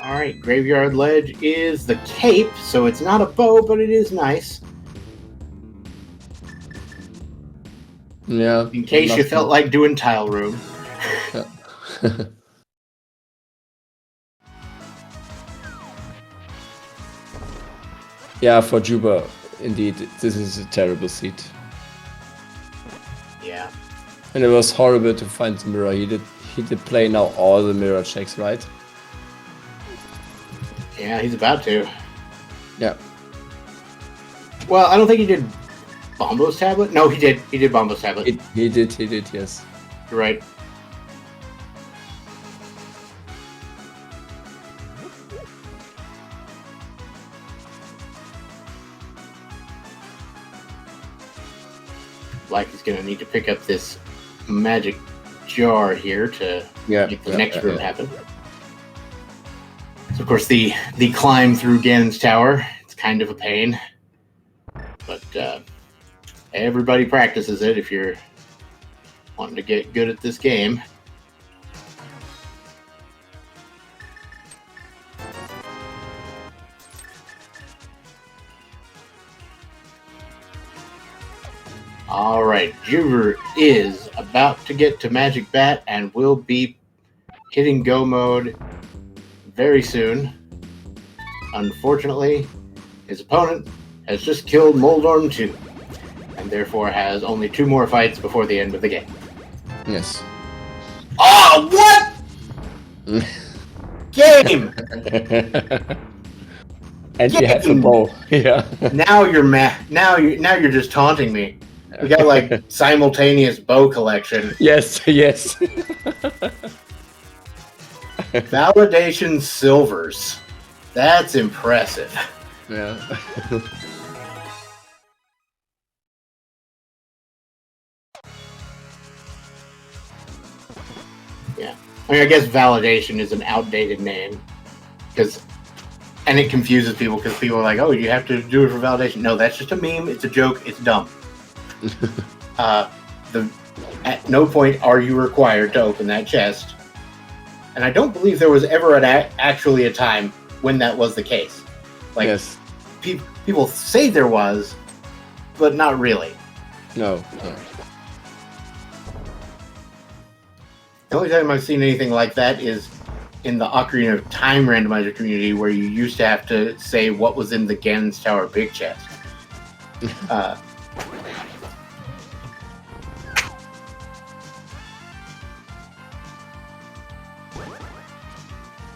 Speaker 1: Alright, Graveyard Ledge is the cape, so it's not a bow, but it is nice.
Speaker 2: Yeah.
Speaker 1: In case you felt like doing tile room.
Speaker 2: Yeah. Yeah, for JuBer, indeed, this is a terrible seat.
Speaker 1: Yeah.
Speaker 2: And it was horrible to find the mirror. He did play now all the mirror checks, right?
Speaker 1: Yeah, he's about to.
Speaker 2: Yeah.
Speaker 1: Well, I don't think he did Bombo's tablet. No, he did. He did Bombo's tablet.
Speaker 2: He did, yes.
Speaker 1: You're right. Black is going to need to pick up this magic jar here to make the next room happen. So, of course, the climb through Ganon's tower, it's kind of a pain. But everybody practices it if you're wanting to get good at this game. Alright, JuBer is about to get to Magic Bat and will be hitting go mode very soon. Unfortunately, his opponent has just killed Moldorm 2, and therefore has only 2 more fights before the end of the game.
Speaker 2: Yes.
Speaker 1: Oh, what? Game!
Speaker 2: And she had the bow. Yeah.
Speaker 1: Now you're now you're just taunting me. We got like simultaneous bow collection.
Speaker 2: Yes, yes.
Speaker 1: Validation silvers. That's impressive.
Speaker 2: Yeah.
Speaker 1: Yeah. I mean, I guess validation is an outdated name and it confuses people because people are like, "Oh, you have to do it for validation." No, that's just a meme. It's a joke. It's dumb. At no point are you required to open that chest, and I don't believe there was ever actually a time when that was the case. Like,
Speaker 2: yes.
Speaker 1: People say there was, but not really.
Speaker 2: No.
Speaker 1: The only time I've seen anything like that is in the Ocarina of Time randomizer community, where you used to have to say what was in the Ganon's Tower big chest.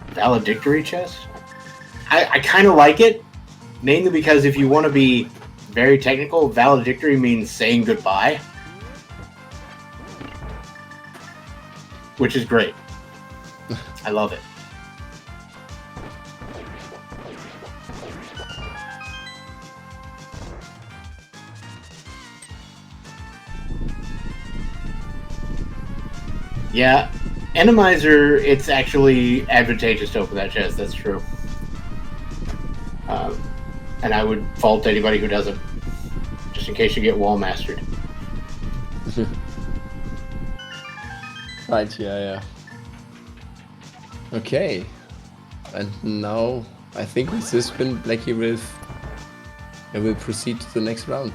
Speaker 1: Valedictory chest? I kind of like it, mainly because if you want to be very technical, valedictory means saying goodbye, which is great. I love it. Yeah, Randomizer, it's actually advantageous to open that chest, that's true. And I would fault anybody who doesn't, just in case you get wall mastered.
Speaker 2: Right, yeah. Okay. And now, I think with this win, blackirave will proceed to the next round.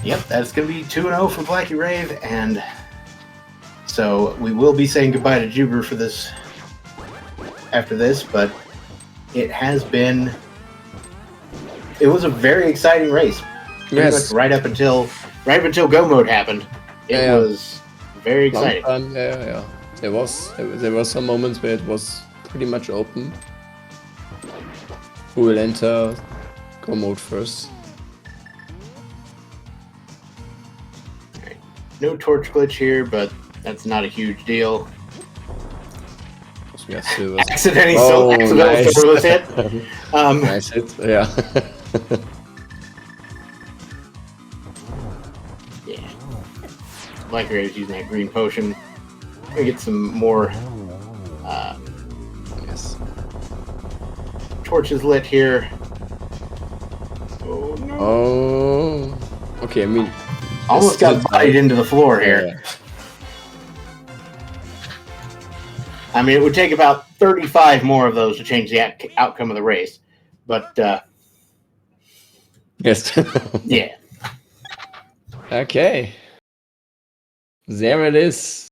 Speaker 1: Yep, that's going to be 2-0 for blackirave, and so we will be saying goodbye to JuBer for this, after this, but it has been, it was a very exciting race.
Speaker 2: Yes.
Speaker 1: Right up until go mode happened, it was very exciting.
Speaker 2: Yeah. There were some moments where it was pretty much open. Who will enter go mode first?
Speaker 1: Right. No torch glitch here, but that's not a huge deal. Accidental
Speaker 2: nice.
Speaker 1: silverless hit.
Speaker 2: Nice hit, yeah.
Speaker 1: Yeah. blackirave's using that green potion. Gonna get some more
Speaker 2: yes.
Speaker 1: torches lit here. Oh no.
Speaker 2: Oh. Okay, I mean,
Speaker 1: almost got bodied into the floor here.
Speaker 2: Yeah.
Speaker 1: I mean, it would take about 35 more of those to change the outcome of the race. But,
Speaker 2: yes.
Speaker 1: yeah.
Speaker 2: Okay. There it is.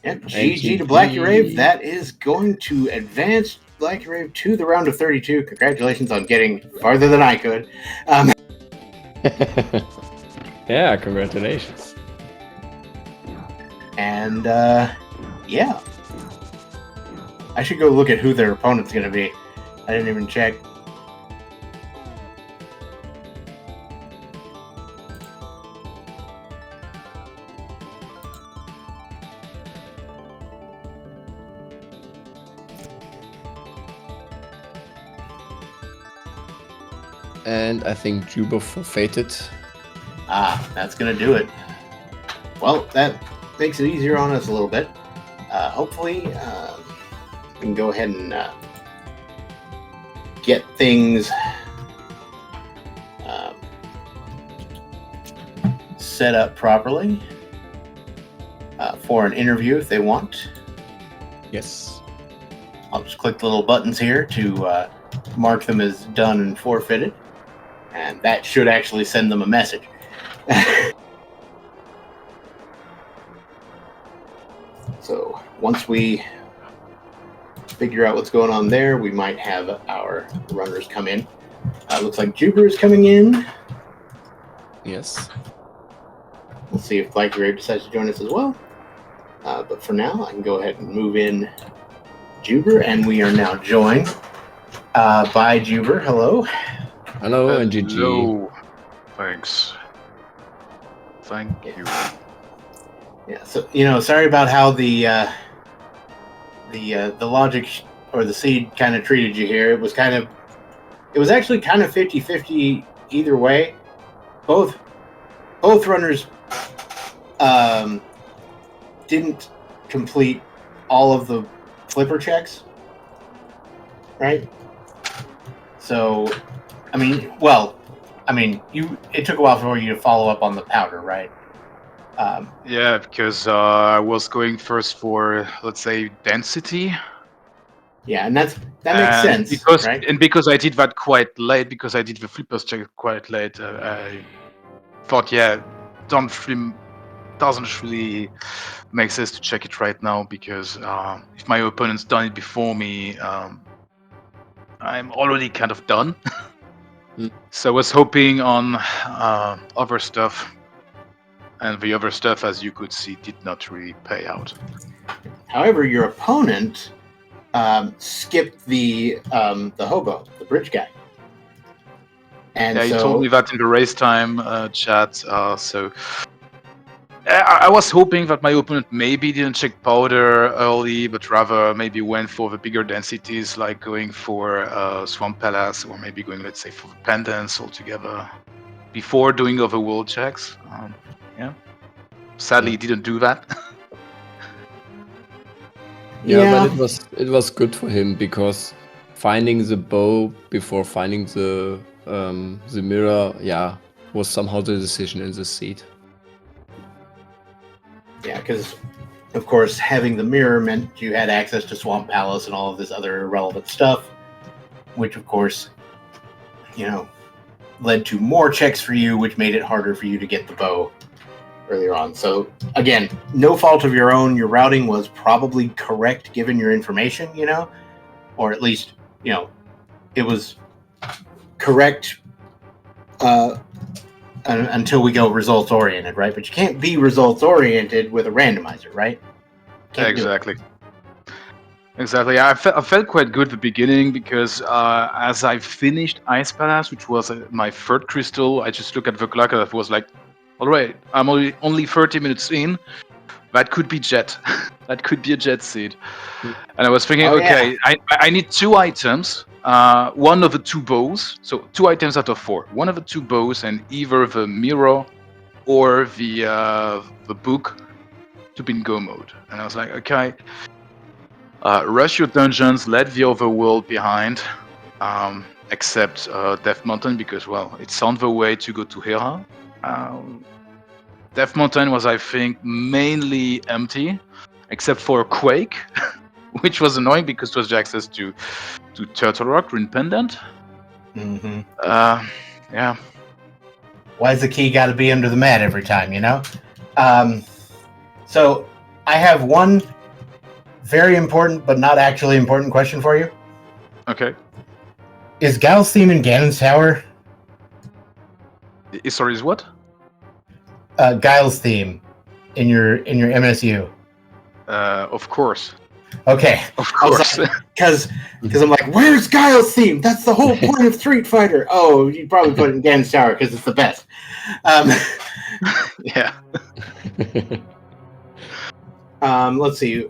Speaker 1: Yep, GG to blackirave. That is going to advance blackirave to the round of 32. Congratulations on getting farther than I could.
Speaker 2: Yeah, congratulations.
Speaker 1: And, yeah. I should go look at who their opponent's going to be. I didn't even check.
Speaker 2: And I think JuBer forfeited.
Speaker 1: Ah, that's going to do it. Well, that makes it easier on us a little bit. Hopefully, we can go ahead and get things set up properly for an interview if they want.
Speaker 2: Yes.
Speaker 1: I'll just click the little buttons here to mark them as done and forfeited, and that should actually send them a message. So once we figure out what's going on there, we might have our runners come in. Looks like JuBer is coming in.
Speaker 2: Yes.
Speaker 1: We'll see if blackirave decides to join us as well. But for now, I can go ahead and move in JuBer, and we are now joined By JuBer, hello.
Speaker 2: Hello, and GG.
Speaker 4: Hello. Thanks. Thank you.
Speaker 1: Yeah, so sorry about how the logic or the seed kind of treated you here. It was actually kind of 50-50 either way. Both runners didn't complete all of the flipper checks, right? So, it took a while for you to follow up on the powder, right?
Speaker 4: Yeah, because I was going first for, let's say, density.
Speaker 1: Yeah, and that makes sense, right?
Speaker 4: And because I did that quite late, because I did the flippers check quite late, I thought, doesn't really make sense to check it right now, because if my opponent's done it before me, I'm already kind of done. So I was hoping on other stuff, and the other stuff, as you could see, did not really pay out.
Speaker 1: However, your opponent skipped the hobo, the bridge guy. And
Speaker 4: he told me that in the race time chat. So I was hoping that my opponent maybe didn't check powder early, but rather maybe went for the bigger densities, like going for Swamp Palace, or maybe going, let's say, for the pendants altogether, before doing overworld checks. Sadly, he didn't do that.
Speaker 2: Yeah, but it was good for him, because finding the bow before finding the mirror, was somehow the decision in the seat.
Speaker 1: Yeah, because of course having the mirror meant you had access to Swamp Palace and all of this other irrelevant stuff, which of course, led to more checks for you, which made it harder for you to get the bow earlier on. So again, no fault of your own. Your routing was probably correct given your information, or at least, it was correct until we go results oriented, right? But you can't be results oriented with a randomizer, right?
Speaker 4: Exactly. Exactly. I felt quite good at the beginning, because as I finished Ice Palace, which was my third crystal, I just looked at the clock and I was like, all right, I'm only 30 minutes in. That could be Jet. That could be a Jet seed. And I was thinking, I need 2 items. One of the 2 bows. So 2 items out of 4. One of the 2 bows, and either the mirror or the book to bingo mode. And I was like, okay. Rush your dungeons, let the overworld behind, except Death Mountain, because, well, it's on the way to go to Hera. Death Mountain was, I think, mainly empty, except for Quake, which was annoying because it was the access to Turtle Rock, Green Pendant.
Speaker 1: Mm-hmm.
Speaker 4: Yeah.
Speaker 1: Why's the key got to be under the mat every time, So I have one very important, but not actually important question for you.
Speaker 4: Okay.
Speaker 1: Is Gal's theme in Ganon's Tower?
Speaker 4: Sorry, is what?
Speaker 1: Guile's theme in your MSU.
Speaker 4: Of course.
Speaker 1: Okay.
Speaker 4: Of course.
Speaker 1: Because I'm like, where's Guile's theme? That's the whole point of Street Fighter. Oh, you probably put it in Ganon's Tower because it's the best.
Speaker 4: Yeah.
Speaker 1: Let's see.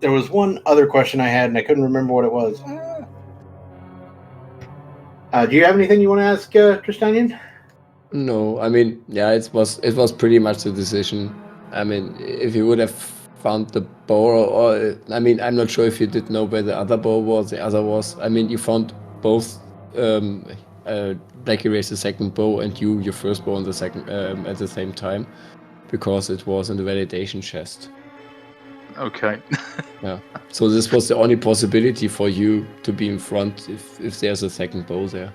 Speaker 1: There was one other question I had, and I couldn't remember what it was. Do you have anything you want to ask, Tristanian?
Speaker 2: No, I mean, it was pretty much the decision. I mean, if you would have found the bow, or I'm not sure if you did know where the other bow was. The other was, you found both Black Erase the second bow and your first bow on the second at the same time, because it was in the validation chest.
Speaker 4: Okay.
Speaker 2: Yeah. So this was the only possibility for you to be in front if there's a second bow there.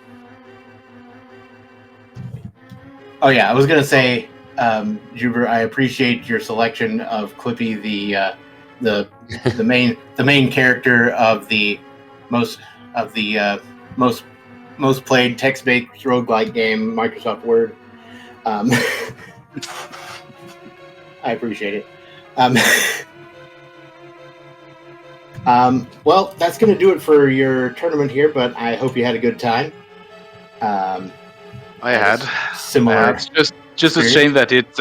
Speaker 1: Oh yeah, I was gonna say, JuBer, I appreciate your selection of Clippy, the main character of the most played text-based roguelike game, Microsoft Word. I appreciate it. Well, that's going to do it for your tournament here, but I hope you had a good time.
Speaker 4: I had.
Speaker 1: Similar.
Speaker 4: It's just a shame that it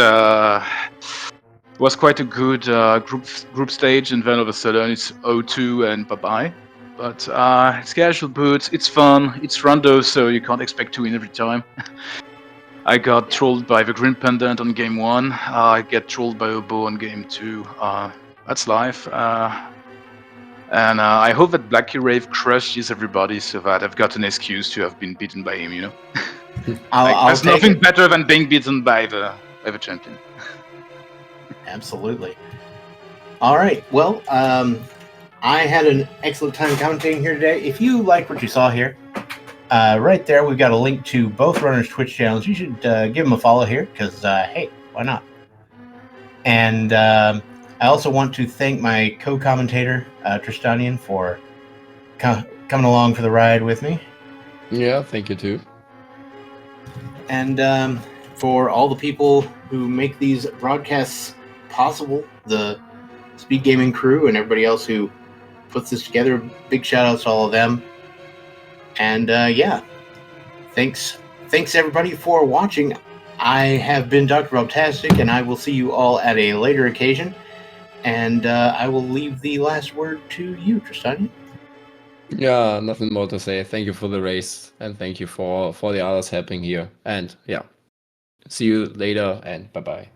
Speaker 4: was quite a good group stage, and then all of a sudden it's 0-2 and bye-bye. But it's casual boots, it's fun, it's rando, so you can't expect to win every time. I got trolled by the Green Pendant on game 1. I get trolled by Obo on game 2. That's life. And I hope that blackirave crushes everybody so that I've got an excuse to have been beaten by him, you know? There's nothing better than being beaten by the champion.
Speaker 1: Absolutely. All right. Well, I had an excellent time commentating here today. If you like what you saw here, right there, we've got a link to both runners' Twitch channels. You should give them a follow here because, hey, why not? And I also want to thank my co-commentator, Tristanian, for coming along for the ride with me.
Speaker 2: Yeah, thank you too.
Speaker 1: And for all the people who make these broadcasts possible, the SpeedGaming crew and everybody else who puts this together, big shout outs to all of them. And yeah, thanks everybody for watching. I have been Dr. Robtastic, and I will see you all at a later occasion. And I will leave the last word to you, Tristanian.
Speaker 2: Yeah, nothing more to say. Thank you for the race, and thank you for the others helping here. And yeah, see you later, and bye-bye.